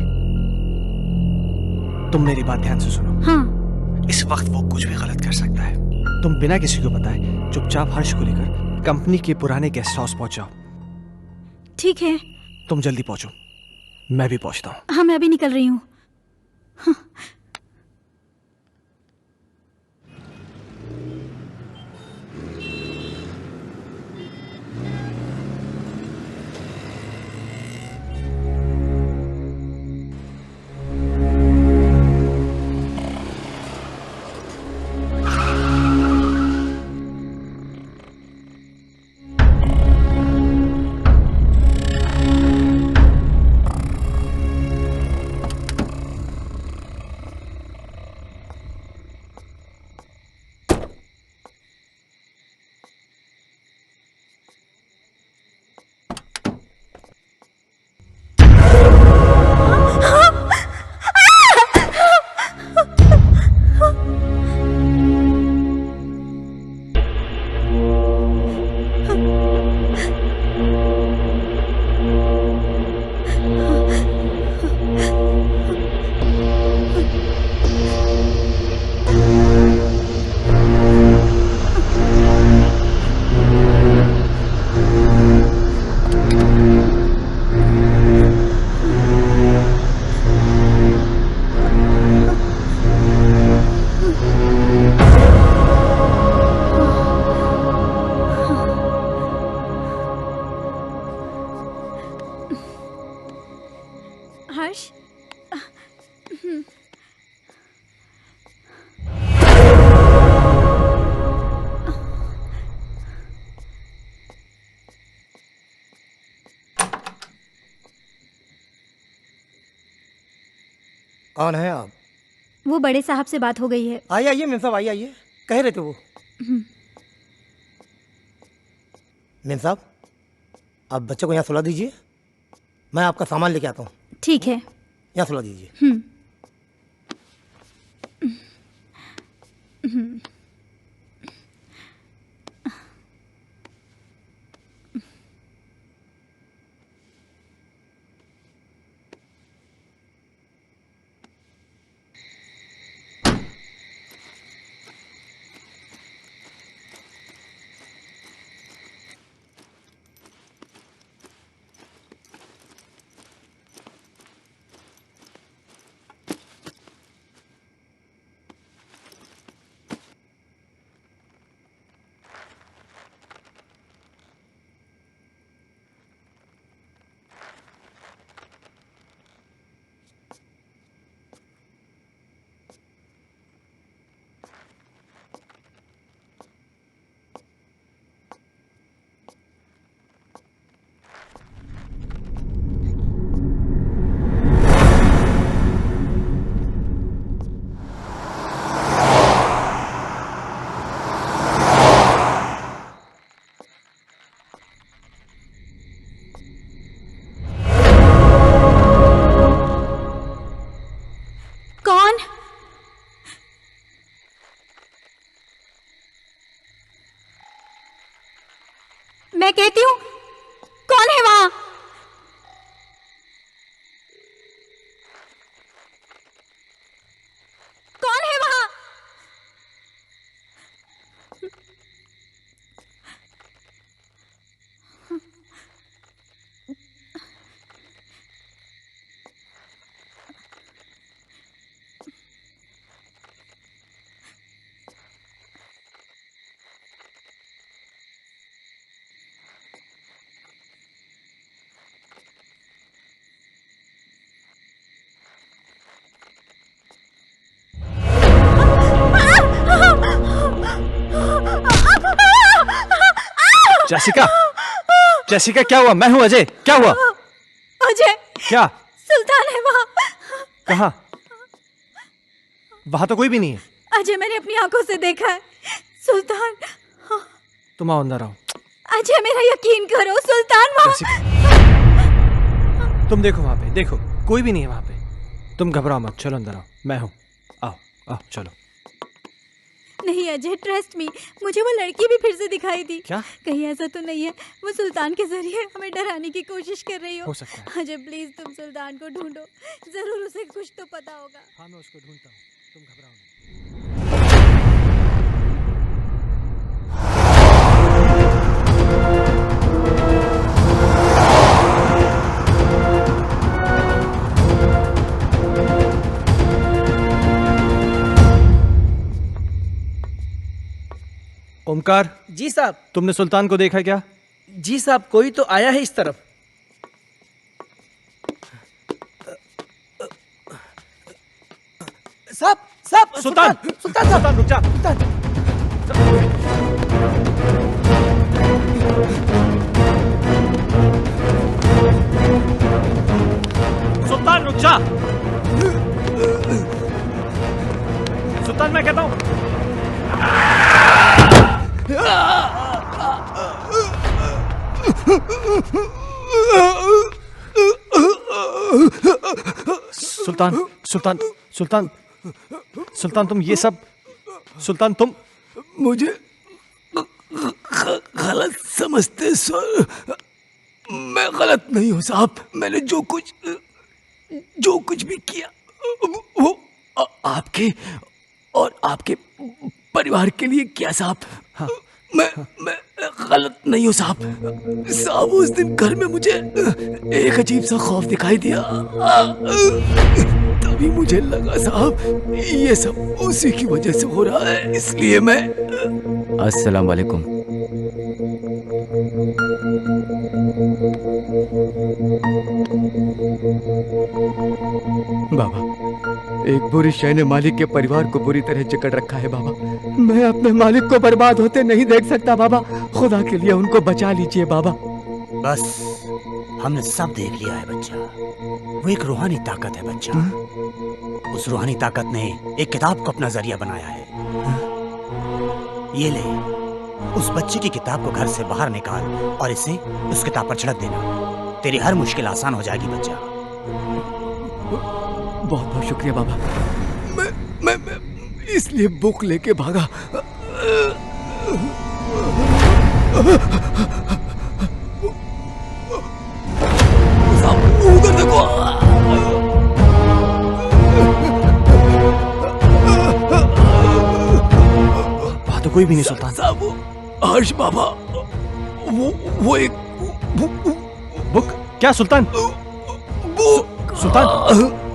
तुम मेरी बात ध्यान से सुनो। हाँ। इस वक्त वो कुछ भी गलत कर सकता है। तुम बिना किसी को बताए चुपचाप हर्ष को लेकर कंपनी के पुराने गेस्ट हाउस पहुंच जाओ। ठीक है। तुम जल्दी पहुंचो, मैं भी पहुंचता हूँ। हाँ, मैं अभी निकल रही हूँ। हाँ। कौन है आप? वो बड़े साहब से बात हो गई है। आइए आइए मेम साहब, आइए आइए। कह रहे थे वो। मेम साहब, आप बच्चे को यहाँ सुला दीजिए, मैं आपका सामान लेके आता हूँ। ठीक है। यहाँ सुला दीजिए। मैं कहती हूँ, कौन है वहां? कौन है वहां? जेसिका, जेसिका क्या हुआ? मैं हूं अजय, क्या हुआ? अजय, क्या? सुल्तान है वहां। कहाँ? वहां तो कोई भी नहीं है। अजय, मैंने अपनी आंखों से देखा है। सुल्तान। तुम आओ अंदर आओ। अजय, मेरा यकीन करो, सुल्तान वहां। तुम देखो वहां पे, देखो कोई भी नहीं है वहां पे। तुम घबराओ मत, चलो अंदर आओ, मैं हूं। आओ आओ चलो। नहीं अजय, ट्रस्ट मी, मुझे वो लड़की भी फिर से दिखाई दी। क्या? कहीं ऐसा तो नहीं है वो सुल्तान के जरिए हमें डराने की कोशिश कर रही हो सकता है। अजय प्लीज, तुम सुल्तान को ढूंढो, जरूर उसे कुछ तो पता होगा। हाँ, मैं उसको ढूंढता हूँ, तुम घबराओ नहीं। ओमकार। जी साहब। तुमने सुल्तान को देखा क्या? जी साहब, कोई तो आया है इस तरफ। साहब, साहब, सुल्तान, सुल्तान साहब, रुक जा। सुल्तान रुक जा। सुल्तान, मैं कहता हूं। सुल्तान, सुल्तान, सुल्तान, सुल्तान, तुम ये सब, सुल्तान तुम मुझे गलत समझते सर। मैं गलत नहीं हूँ साहब। मैंने जो कुछ भी किया वो आपके और आपके परिवार के लिए किया साहब। हाँ। मैं गलत नहीं हूँ साहब। साहब, उस दिन घर में मुझे एक अजीब सा खौफ दिखाई दिया। तभी मुझे लगा साहब ये सब उसी की वजह से हो रहा है, इसलिए मैं। अस्सलाम वालेकुम। बाबा, एक बुरी शय ने मालिक के परिवार को बुरी तरह जकड़ रखा है बाबा। मैं अपने मालिक को बर्बाद होते नहीं देख सकता बाबा। खुदा के लिए उनको बचा लीजिए बाबा। बस, हमने सब देख लिया है बच्चा। वो एक रूहानी ताकत है बच्चा। उस रूहानी ताकत ने एक किताब को अपना जरिया बनाया है। ये ले, उस बच्चे की किताब को घर से बाहर निकाल और इसे उस किताब पर छिड़क देना। तेरी हर मुश्किल आसान हो जाएगी बच्चा। बहुत बहुत शुक्रिया बाबा। मैं इसलिए बुक लेके भागा। उधर देखो। वहां तो कोई भी नहीं सुल्तान। साहब, हर्ष बाबा, वो एक बुक। क्या सुल्तान? सुल्तान,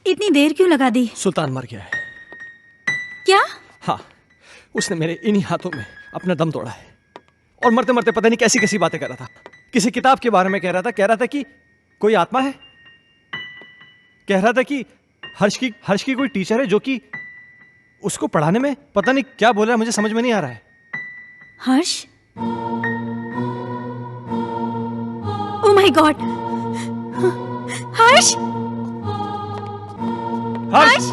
इतनी देर क्यों लगा दी? सुल्तान मर गया है। क्या? हाँ, उसने मेरे इन्हीं हाथों में अपना दम तोड़ा है। और मरते मरते पता नहीं कैसी कैसी बातें कर रहा था। किसी किताब के बारे में कह रहा था कि कोई आत्मा है। कह रहा था कि हर्ष की कोई टीचर है जो कि उसको पढ़ाने में पता नहीं क्या बोल रहा है, मुझे समझ में नहीं आ रहा है। Harsh? Oh my god! Harsh! Harsh!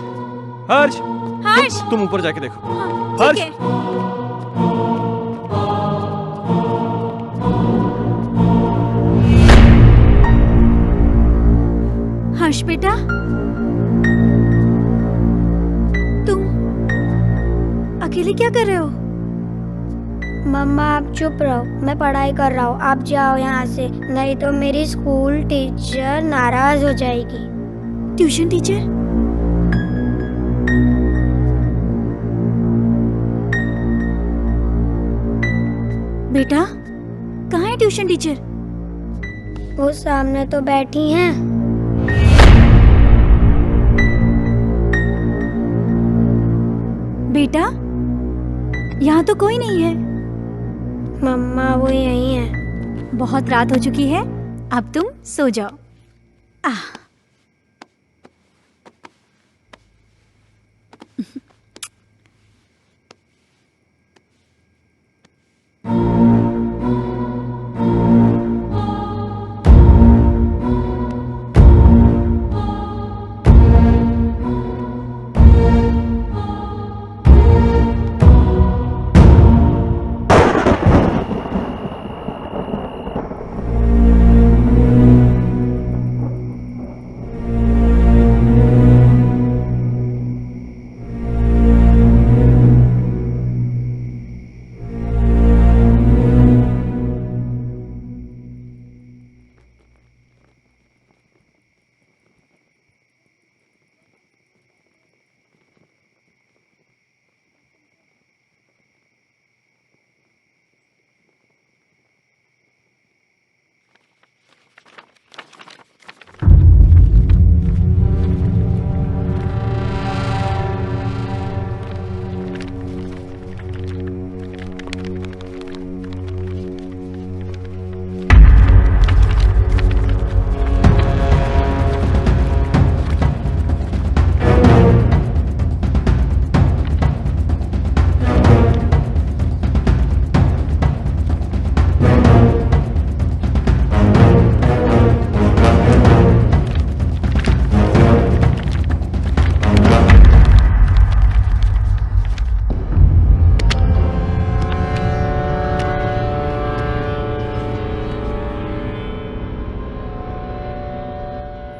Harsh! Harsh! तुम ऊपर जाके देखो। हर्ष! हर्ष बेटा, तुम अकेले क्या कर रहे हो? मम्मा आप चुप रहो, मैं पढ़ाई कर रहा हूँ। आप जाओ यहाँ से, नहीं तो मेरी स्कूल टीचर नाराज हो जाएगी। Tuition teacher? बेटा, कहाँ है ट्यूशन टीचर? वो सामने तो बैठी हैं। बेटा, यहाँ तो कोई नहीं है। मम्मा वो यहीं है। बहुत रात हो चुकी है, अब तुम सो जाओ।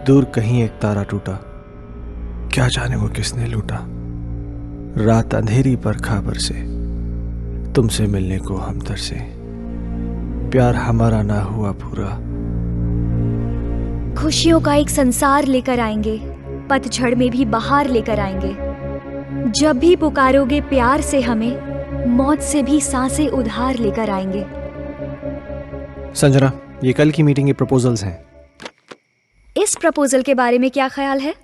दूर कहीं एक तारा टूटा, क्या जाने वो किसने लूटा। रात अंधेरी पर खबर से, तुमसे मिलने को हम तरसे। प्यार हमारा ना हुआ पूरा। खुशियों का एक संसार लेकर आएंगे, पतझड़ में भी बहार लेकर आएंगे। जब भी पुकारोगे प्यार से हमें, मौत से भी सांसें उधार लेकर आएंगे। संजना, ये कल की मीटिंग के प्रपोजल्स हैं। इस प्रपोजल के बारे में क्या ख्याल है?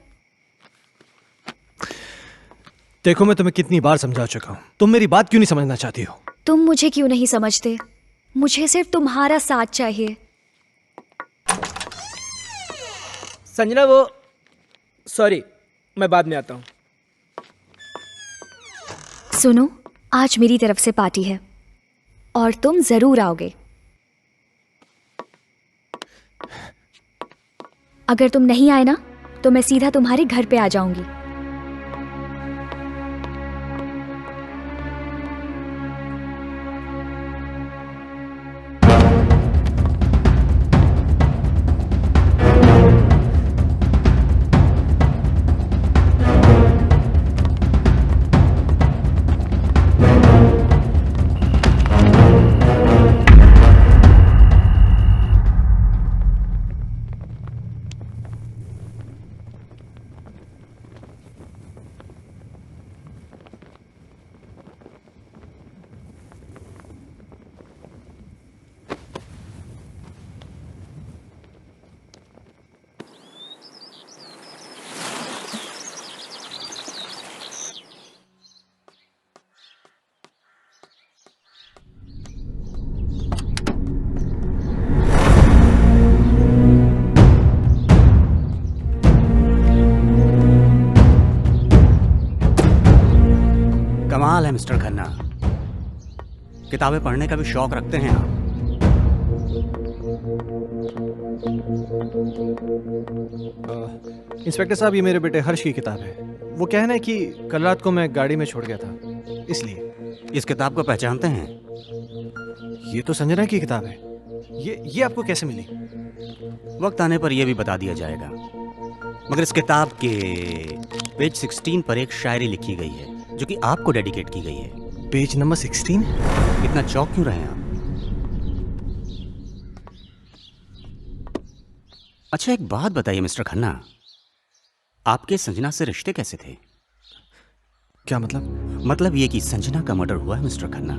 देखो, मैं तुम्हें कितनी बार समझा चुका हूं, तुम मेरी बात क्यों नहीं समझना चाहती हो? तुम मुझे क्यों नहीं समझते? मुझे सिर्फ तुम्हारा साथ चाहिए। संजना, वो सॉरी, मैं बाद में आता हूँ। सुनो, आज मेरी तरफ से पार्टी है और तुम जरूर आओगे। अगर तुम नहीं आए ना तो मैं सीधा तुम्हारे घर पे आ जाऊंगी। कमाल है मिस्टर खन्ना, किताबें पढ़ने का भी शौक रखते हैं आप। इंस्पेक्टर साहब, ये मेरे बेटे हर्ष की किताब है। वो कहना है कि कल रात को मैं गाड़ी में छोड़ गया था, इसलिए। इस किताब को पहचानते हैं? ये तो संजना की किताब है। ये आपको कैसे मिली? वक्त आने पर यह भी बता दिया जाएगा, मगर इस किताब के पेज 16 पर एक शायरी लिखी गई है जो कि आपको डेडिकेट की गई है। Page number 16? इतना चौंक क्यों रहे हैं आप? अच्छा, एक बात बताइए मिस्टर खन्ना, आपके संजना से रिश्ते कैसे थे? क्या मतलब? मतलब ये कि संजना का मर्डर हुआ है मिस्टर खन्ना।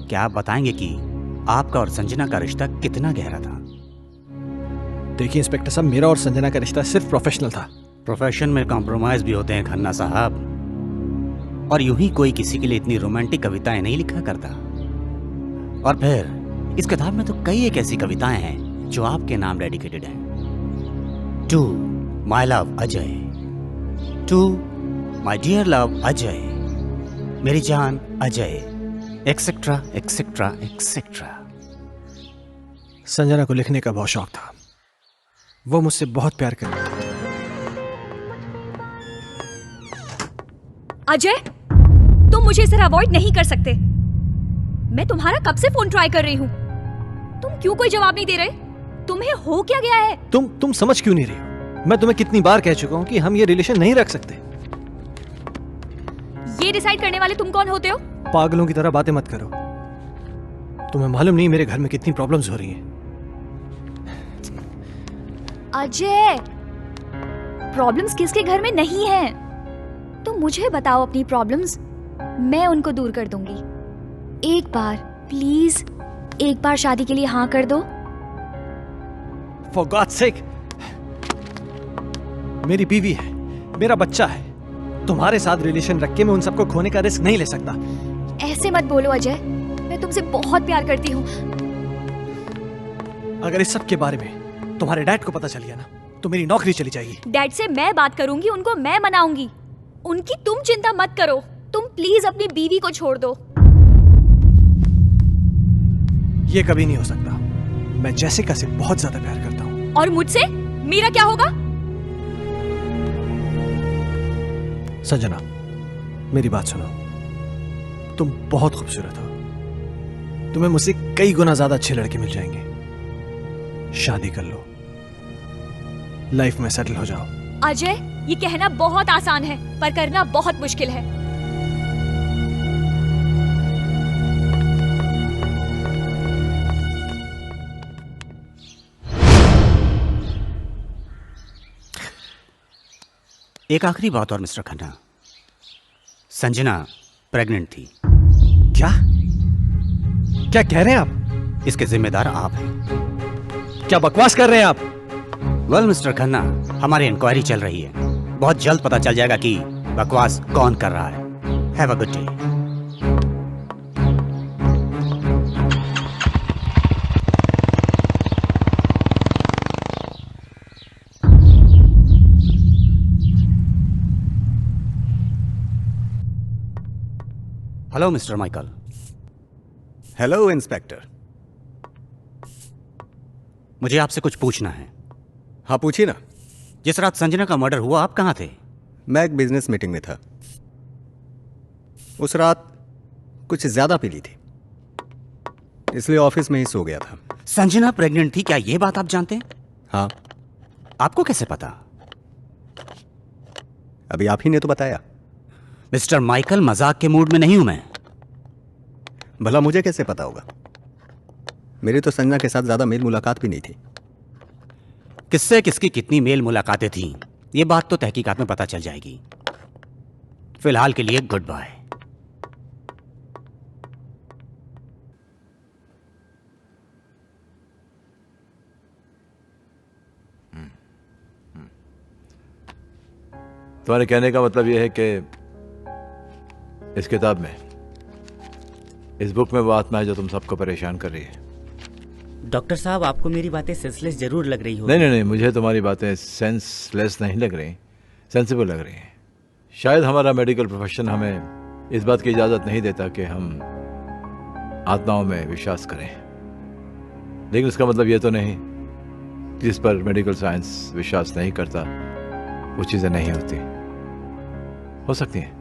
क्या आप बताएंगे कि आपका और संजना का रिश्ता कितना गहरा था? देखिए इंस्पेक्टर साहब, मेरा और संजना का रिश्ता सिर्फ प्रोफेशनल था। प्रोफेशन में कॉम्प्रोमाइज भी होते हैं खन्ना साहब, और यूं ही कोई किसी के लिए इतनी रोमांटिक कविताएं नहीं लिखा करता। और फिर इस किताब में तो कई एक ऐसी कविताएं हैं जो आपके नाम डेडिकेटेड हैं। To my love Ajay, to my dear love Ajay, मेरी जान Ajay, etcetera etcetera etcetera. Sanjana को लिखने का बहुत शौक था, वो मुझसे बहुत प्यार करती थी। अजय, तुम मुझे इसे अवॉइड नहीं कर सकते। मैं तुम्हारा कब से फोन ट्राई कर रही हूँ, तुम क्यों कोई जवाब नहीं दे रहे? तुम्हें हो क्या गया है? तुम समझ क्यों नहीं रही हो? मैं तुम्हें कितनी बार कह चुका हूँ कि हम ये रिलेशन नहीं रख सकते। ये डिसाइड करने वाले तुम कौन होते हो? पागलों की तरह बातें मत करो। तुम्हें मालूम नहीं मेरे घर में कितनी प्रॉब्लम्स हो रही हैं। अजय, प्रॉब्लम्स किसके घर में नहीं है? तुम मुझे बताओ अपनी प्रॉब्लम्स, मैं उनको दूर कर दूंगी। एक बार प्लीज, एक बार शादी के लिए हाँ कर दो। For God's sake, मेरी बीवी है, मेरा बच्चा है। तुम्हारे साथ रिलेशन रख के मैं उन सबको खोने का रिस्क नहीं ले सकता। ऐसे मत बोलो अजय, मैं तुमसे बहुत प्यार करती हूँ। अगर इस सब के बारे में तुम्हारे डैड को पता चल गया ना तो मेरी नौकरी चली जाएगी। डैड से मैं बात करूंगी, उनको मैं मनाऊंगी। उनकी तुम चिंता मत करो। तुम प्लीज अपनी बीवी को छोड़ दो। ये कभी नहीं हो सकता। मैं जैसिका से बहुत ज्यादा प्यार करता हूँ। और मुझसे मेरा क्या होगा? संजना, मेरी बात सुनो। तुम बहुत खूबसूरत हो। तुम्हें मुझसे कई गुना ज्यादा अच्छे लड़के मिल जाएंगे। शादी कर लो, लाइफ में सेटल हो जाओ। अजय, ये कहना बहुत आसान है पर करना बहुत मुश्किल है। एक आखिरी बात और मिस्टर खन्ना, संजना प्रेग्नेंट थी। क्या क्या कह रहे हैं आप? इसके जिम्मेदार आप हैं। क्या बकवास कर रहे हैं आप? वेल मिस्टर खन्ना, हमारी इंक्वायरी चल रही है। बहुत जल्द पता चल जाएगा कि बकवास कौन कर रहा है। Have a good day. Hello mister Michael. Hello inspector. मुझे आपसे कुछ पूछना है। हाँ पूछिए ना। जिस रात संजना का मर्डर हुआ आप कहाँ थे? मैं एक बिजनेस मीटिंग में था। उस रात कुछ ज्यादा पी ली थी, इसलिए ऑफिस में ही सो गया था। संजना प्रेग्नेंट थी, क्या ये बात आप जानते हैं? हाँ। आपको कैसे पता? अभी आप ही ने तो बताया। मिस्टर माइकल, मजाक के मूड में नहीं हूं मैं। भला मुझे कैसे पता होगा? मेरी तो संजना के साथ ज्यादा मेल मुलाकात भी नहीं थी। किससे किसकी कितनी मेल मुलाकातें थीं, ये बात तो तहकीकात में पता चल जाएगी। फिलहाल के लिए गुड बाय। तुम्हारे कहने का मतलब यह है कि इस किताब में, इस बुक में वो आत्मा है जो तुम सबको परेशान कर रही है। डॉक्टर साहब, आपको मेरी बातें सेंसलेस जरूर लग रही हो। नहीं, मुझे तुम्हारी बातें सेंसलेस नहीं लग रही, सेंसिबल लग रही हैं। शायद हमारा मेडिकल प्रोफेशन हमें इस बात की इजाज़त नहीं देता कि हम आत्माओं में विश्वास करें, लेकिन इसका मतलब ये तो नहीं कि जिस पर मेडिकल साइंस विश्वास नहीं करता वो चीज़ें नहीं होती। हो सकती हैं।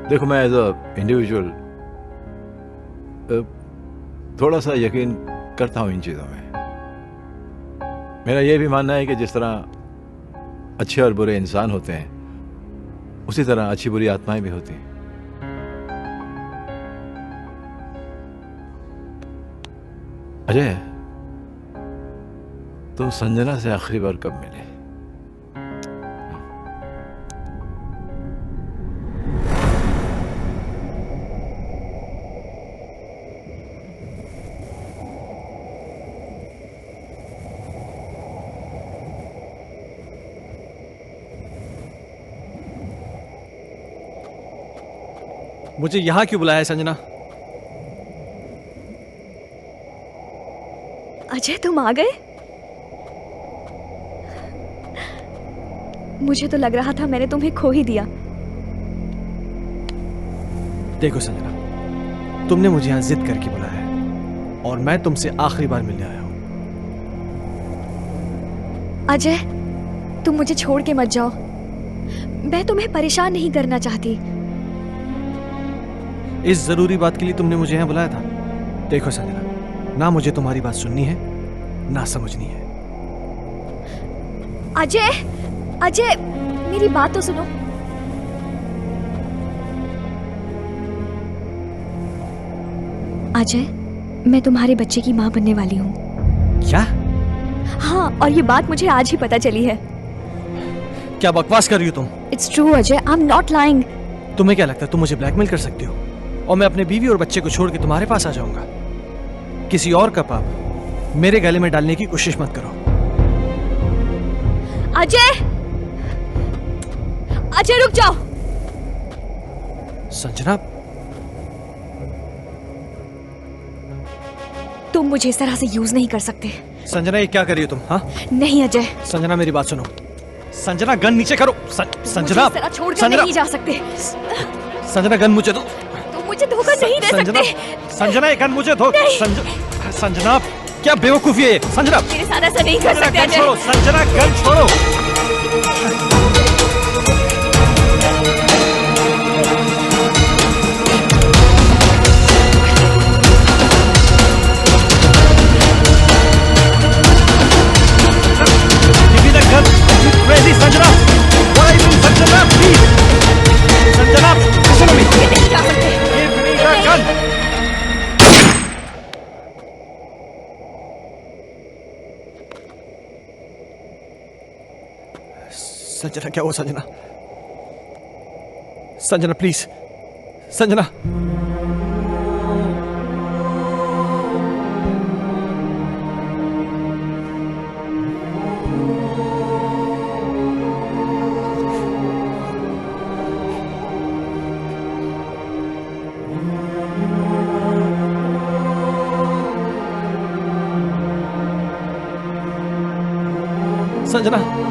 देखो, मैं एज अ इंडिविजुअल थोड़ा सा यकीन करता हूँ इन चीज़ों में। मेरा यह भी मानना है कि जिस तरह अच्छे और बुरे इंसान होते हैं, उसी तरह अच्छी बुरी आत्माएं भी होती हैं। अजय, तुम संजना से आखिरी बार कब मिले? मुझे यहां क्यों बुलाया है संजना? अजय, तुम आ गए? मुझे तो लग रहा था मैंने तुम्हें खो ही दिया। देखो संजना, तुमने मुझे यहां जिद करके बुलाया है और मैं तुमसे आखिरी बार मिलने आया हूं। अजय, तुम मुझे छोड़ के मत जाओ। मैं तुम्हें परेशान नहीं करना चाहती। इस जरूरी बात के लिए तुमने मुझे यहां बुलाया था? देखो संजना, ना मुझे तुम्हारी बात सुननी है ना समझनी है। अजय, अजय, मेरी बात तो सुनो। अजय, मैं तुम्हारे बच्चे की मां बनने वाली हूं। क्या? हाँ, और ये बात मुझे आज ही पता चली है। क्या बकवास कर रही हो तुम? It's true Ajay, I am not lying. तुम्हें क्या लगता है तुम मुझे ब्लैकमेल कर सकती हो और मैं अपने बीवी और बच्चे को छोड़ के तुम्हारे पास आ जाऊंगा? किसी और का पाप मेरे गले में डालने की कोशिश मत करो। अजय, अजय रुक जाओ। संजना, तुम मुझे इस तरह से यूज नहीं कर सकते। संजना, ये क्या कर रही हो तुम? हाँ? नहीं अजय। संजना, मेरी बात सुनो। संजना, गन नीचे करो। संजना, मुझे इस तरह छोड़कर नहीं जा सकते। संजना, गन मुझे दो। तुम मुझे धोखा नहीं दे सकते। संजना, ये गन मुझे दो। संजना, क्या बेवकूफी है? संजना, मेरे साथ ऐसा नहीं कर सकते अजय। छोड़ो संजना, गन छोड़ो। Crazy Sanjana, what are you doing, Sanjana? Please, Sanjana, सुनो मेरी। ये नहीं जा सकते। Give me the gun. Sanjana, क्या हुआ संजना? संजना प्लीज, संजना। संजना।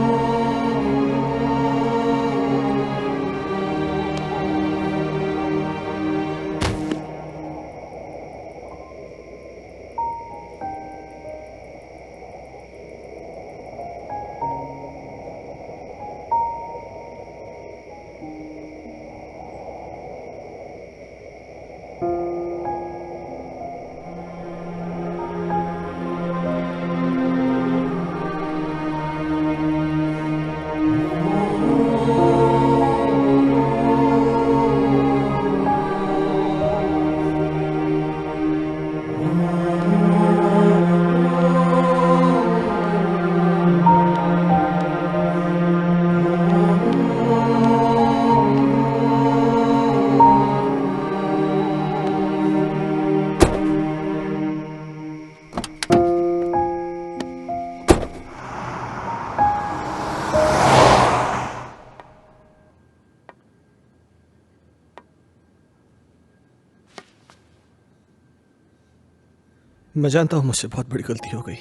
मैं जानता हूं मुझसे बहुत बड़ी गलती हो गई,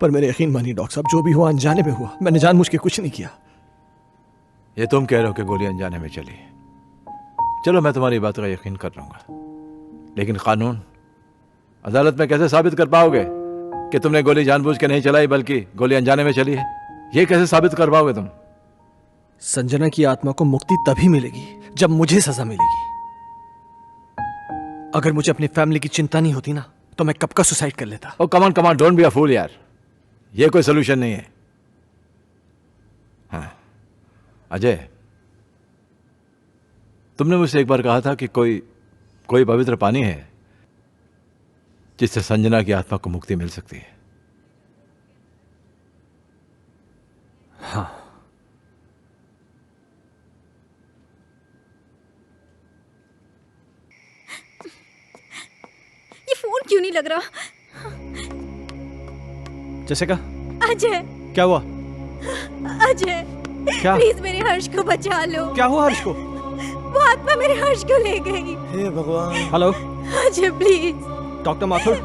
पर मेरे यकीन मानिए डॉक्टर साहब, जो भी हुआ अनजाने में हुआ। मैंने जानबूझ के कुछ नहीं किया। ये तुम कह रहे हो कि गोली अनजाने में चली। चलो मैं तुम्हारी बात का यकीन कर लूंगा, लेकिन कानून अदालत में कैसे साबित कर पाओगे कि तुमने गोली जानबूझ के नहीं चलाई बल्कि गोली अनजाने में चली है? ये कैसे साबित कर पाओगे तुम? संजना की आत्मा को मुक्ति तभी मिलेगी जब मुझे सजा मिलेगी। अगर मुझे अपनी फैमिली की चिंता नहीं होती ना, तो मैं कब का सुसाइड कर लेता। ओ कमान कमान, डोंट बी अ फूल यार, ये कोई सोल्यूशन नहीं है। हाँ अजय, तुमने मुझसे एक बार कहा था कि कोई पवित्र पानी है जिससे संजना की आत्मा को मुक्ति मिल सकती है। हाँ, ये फोन क्यों नहीं लग रहा? जैसिका, अजय, क्या हुआ? अजय, क्या? प्लीज मेरे हर्ष को बचा लो। क्या हुआ हर्ष को? वो आत्मा मेरे हर्ष को ले गई। हे भगवान। Hello Ajay please. Doctor Mathur.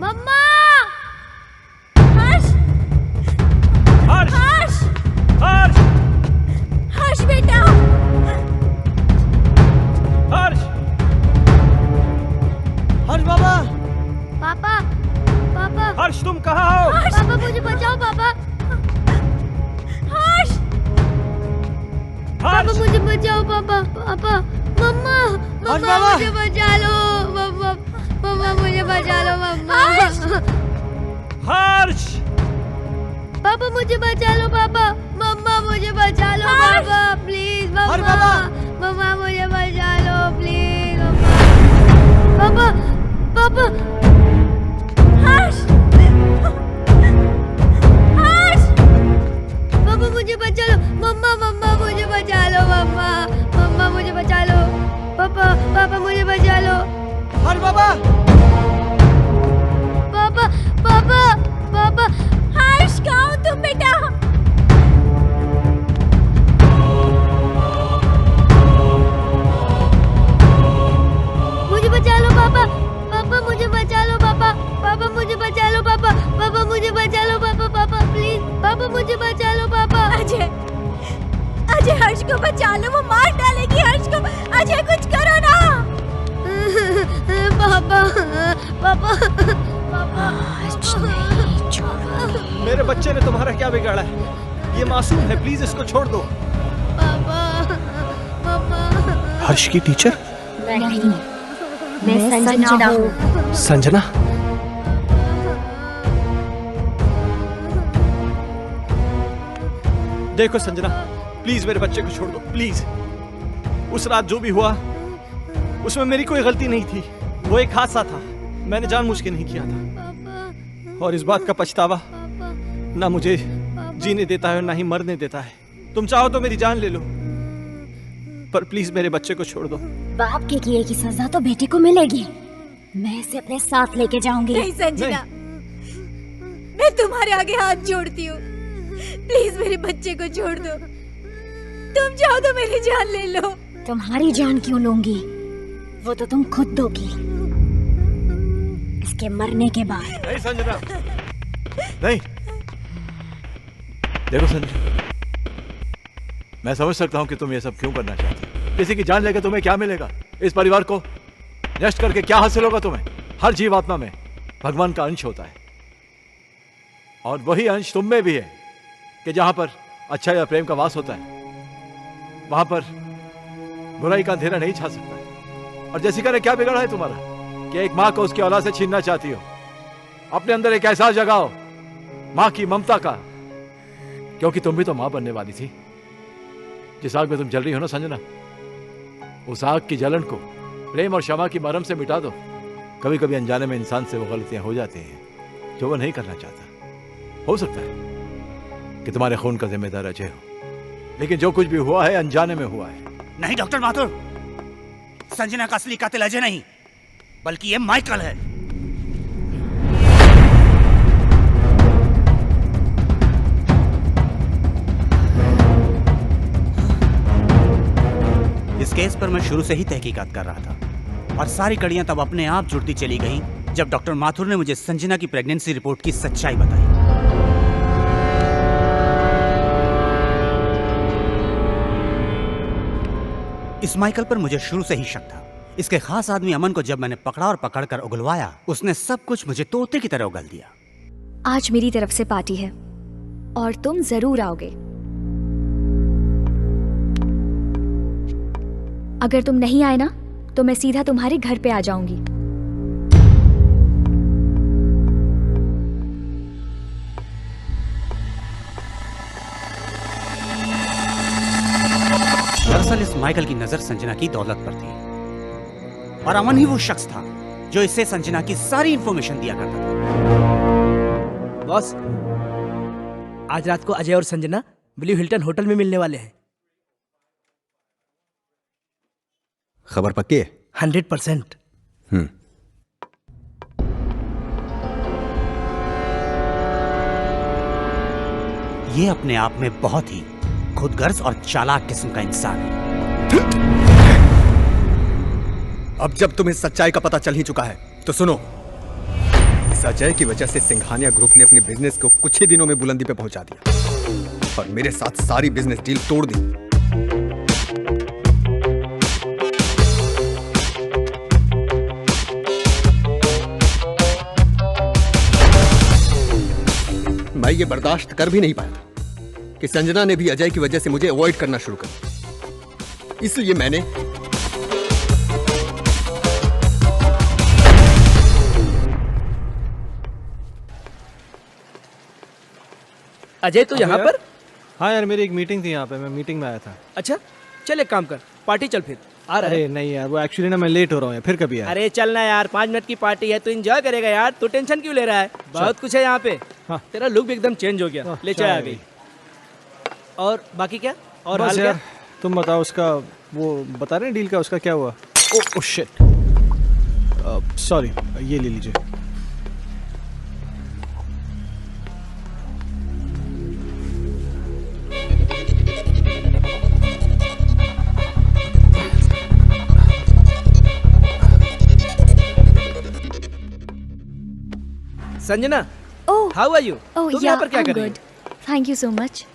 मम्मा! हर्ष! हर्ष! हर्ष! हर्ष! हर्ष बेटा! हर्ष! हर्ष बाबा! पापा! पापा! हर्ष तुम कहाँ हो? पापा मुझे बचाओ पापा! हर्ष! पापा मुझे बचाओ पापा! पापा! मम्मा! मम्मा मुझे बचा लो! मम्मा! मम्मा मुझे बचा लो मम्मा! हर्ष! पापा मुझे बचा लो पापा! मम्मा मुझे बचा लो पापा! प्लीज मम्मा! मम्मा मुझे बचा लो प्लीज मम्मा! पापा! पापा! हर्ष! हर्ष! पापा मुझे बचा लो! मम्मा! मम्मा मुझे बचा लो मम्मा! मम्मा मुझे बचा लो! पापा! पापा मुझे बचा लो! हर्ष बाबा! पापा! पापा! पापा! हर्ष कहाँ हो तुम बेटा? मुझे बचा लो पापा! पापा मुझे बचा लो पापा! पापा मुझे बचा लो पापा! पापा मुझे बचा लो पापा! पापा प्लीज! पापा मुझे बचा लो पापा! अजय! अजय हर्ष को बचा लो, वो मार डालेगी हर्ष को। अजय कुछ करो ना। पापा! पापा! पापा! मेरे बच्चे ने तुम्हारा क्या बिगाड़ा है? ये मासूम है, प्लीज इसको छोड़ दो। पापा! पापा! हर्ष की टीचर? नहीं, मैं संजना हूँ। संजना? देखो संजना, प्लीज मेरे बच्चे को छोड़ दो, प्लीज। उस रात जो भी हुआ उसमें मेरी कोई गलती नहीं थी। वो एक हादसा था, मैंने जानबूझ के नहीं किया था। और इस बात का पछतावा ना मुझे जीने देता है और ना ही मरने देता है। तुम चाहो तो मेरी जान ले लो, पर प्लीज मेरे बच्चे को छोड़ दो। बाप के किए की सजा तो बेटे को मिलेगी। मैं इसे अपने साथ लेके जाऊंगी। नहीं संजना, मैं तुम्हारे आगे हाथ जोड़ती हूँ, प्लीज मेरे बच्चे को छोड़ दो। तुम चाहो तो मेरी जान ले लो। तुम्हारी जान क्यों लूंगी? वो तो तुम खुद दोगी। इस इसके मरने के बाद। नहीं संजना, नहीं। देखो संजना, मैं समझ सकता हूं कि तुम ये सब क्यों करना चाहती हो। किसी की जान लेकर तुम्हें क्या मिलेगा? इस परिवार को नष्ट करके क्या हासिल होगा तुम्हें? हर जीवात्मा में भगवान का अंश होता है, और वही अंश तुम में भी है कि जहां पर अच्छा या प्रेम का वास होता है, वहां पर बुराई का अंधेरा नहीं छा सकता। और जैसिका ने क्या बिगाड़ा है तुम्हारा कि एक मां को उसकी औलाद से छीनना चाहती हो? अपने अंदर एक एहसास जगाओ मां की ममता का, क्योंकि तुम भी तो मां बनने वाली थी। जिस आग में तुम जल रही हो ना संजना, उस आग की जलन को प्रेम और क्षमा की मरहम से मिटा दो। कभी कभी अनजाने में इंसान से वो गलतियां हो जाती हैं जो वो नहीं करना चाहता। हो सकता है कि तुम्हारे खून का जिम्मेदार अजय हो, लेकिन जो कुछ भी हुआ है अनजाने में हुआ है। नहीं डॉक्टर माथुर, संजना का असली कातिल अजय नहीं, बल्कि ये माइकल है। इस केस पर मैं शुरू से ही तहकीकात कर रहा था, और सारी कड़ियां तब अपने आप जुड़ती चली गईं जब डॉक्टर माथुर ने मुझे संजना की प्रेगनेंसी रिपोर्ट की सच्चाई बताई। इस माइकल पर मुझे शुरू से ही शक था। इसके खास आदमी अमन को जब मैंने पकड़ा और पकड़कर उगलवाया, उसने सब कुछ मुझे तोते की तरह उगल दिया। आज मेरी तरफ से पार्टी है और तुम जरूर आओगे। अगर तुम नहीं आए ना तो मैं सीधा तुम्हारे घर पे आ जाऊंगी। दरअसल इस माइकल की नजर संजना की दौलत पर थी, और अमन ही वो शख्स था जो इसे संजना की सारी इंफॉर्मेशन दिया करता था। बॉस, आज रात को अजय और संजना ब्लू हिल्टन होटल में मिलने वाले हैं। खबर पक्की है? 100%। ये अपने आप में बहुत ही खुदगर्ज और चालाक किस्म का इंसान है। अब जब तुम्हें सच्चाई का पता चल ही चुका है तो सुनो। इस अजय की वजह से सिंघानिया ग्रुप ने अपने बिजनेस को कुछ ही दिनों में बुलंदी पे पहुंचा दिया और मेरे साथ सारी बिजनेस डील तोड़ दी। मैं ये बर्दाश्त कर भी नहीं पाया कि संजना ने भी अजय की वजह से मुझे अवॉइड करना शुरू कर दिया। इसलिए मैंने अजय तो यहाँ पर? हाँ यार, मेरी एक मीटिंग थी यहाँ पे, मैं मीटिंग में आया था। अच्छा चल एक काम कर, पार्टी चल फिर। आ रहा है? अरे नहीं यार, वो एक्चुअली ना मैं लेट हो रहा हूँ यार, फिर कभी यार। अरे चलना यार, 5 मिनट की पार्टी है, तू एंजॉय करेगा यार। तू टेंशन क्यों ले रहा है? बहुत कुछ है यहाँ पे। हाँ। तेरा लुक भी एकदम चेंज हो गया। ले चाय आ गई। और बाकी क्या? और हाल क्या? तुम बताओ, उसका वो बता रहे हैं डील का, उसका क्या हुआ? ओह शिट, सॉरी, ये ले लीजिए। Sanjana, oh how are you? Oh तुम यहाँ पर क्या कर रही हो? Thank you so much.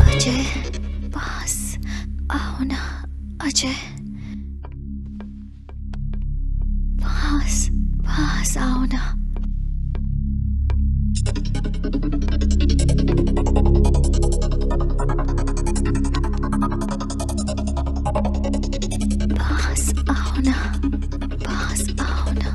Ajay पास आओ ना, अजय पास आओ ना। पास आओ ना, पास आओ ना।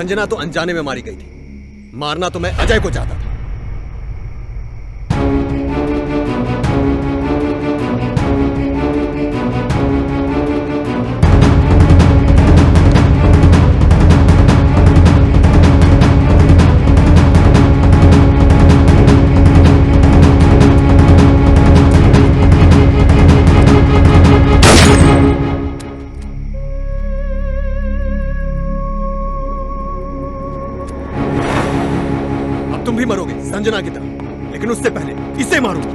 संजना तो अनजाने में मारी गई थी, मारना तो मैं अजय को चाहता था। तुम भी मरोगे संजना की तरह, लेकिन उससे पहले इसे मारूंगा।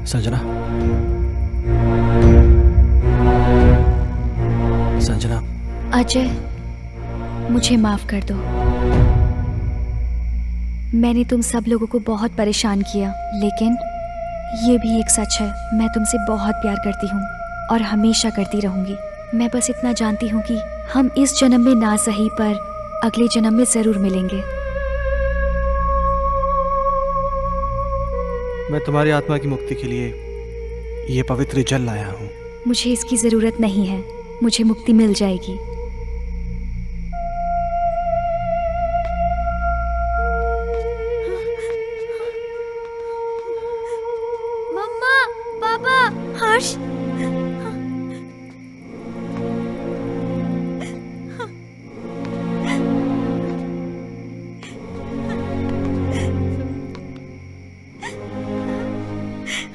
संजना, संजना। अजय, मुझे माफ कर दो। मैंने तुम सब लोगों को बहुत परेशान किया, लेकिन ये भी एक सच है, मैं तुमसे बहुत प्यार करती हूँ और हमेशा करती रहूंगी। मैं बस इतना जानती हूँ कि हम इस जन्म में ना सही पर अगले जन्म में जरूर मिलेंगे। मैं तुम्हारी आत्मा की मुक्ति के लिए ये पवित्र जल लाया हूँ। मुझे इसकी जरूरत नहीं है, मुझे मुक्ति मिल जाएगी। मम्मा, पापा, हर्ष।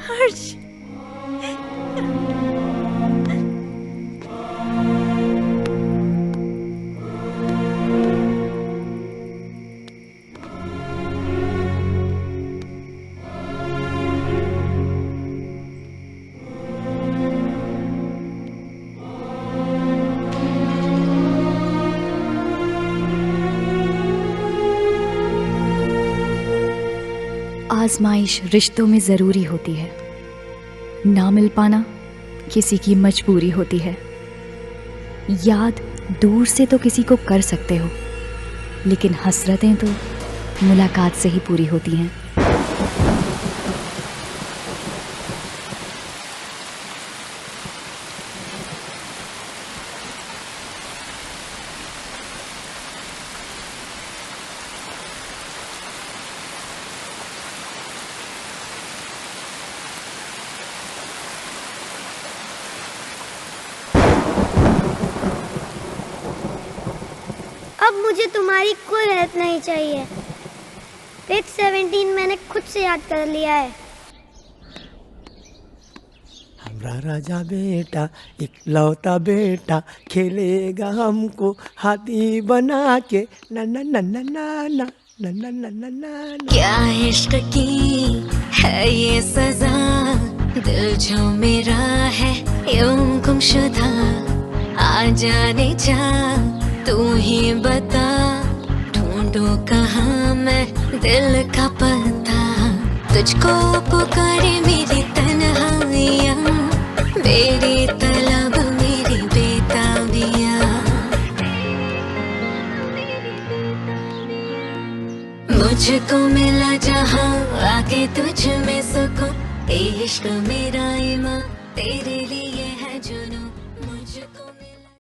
हर्ष। आजमाइश रिश्तों में ज़रूरी होती है, ना मिल पाना किसी की मजबूरी होती है। याद दूर से तो किसी को कर सकते हो, लेकिन हसरतें तो मुलाकात से ही पूरी होती हैं। अब मुझे तुम्हारी कोई हेल्प नहीं चाहिए। पेज 17 मैंने खुद से याद कर लिया है। हमारा राजा बेटा इकलौता बेटा खेलेगा हमको हाथी बना के ना ना ना ना ना ना ना ना ना ना ना। क्या इश्क की है ये सजा, दिल जो मेरा है यूं गुमशुदा, आ जाने जा तू ही बता, ढूंढूं कहाँ मैं दिल का पता, तुझको पुकारे मेरी तन्हाइयाँ, मेरी तलब मेरी बेताबियाँ। मुझको मिला जहाँ आके तुझ में सुकून, इश्क मेरा ईमान तेरे लिए है जुनून।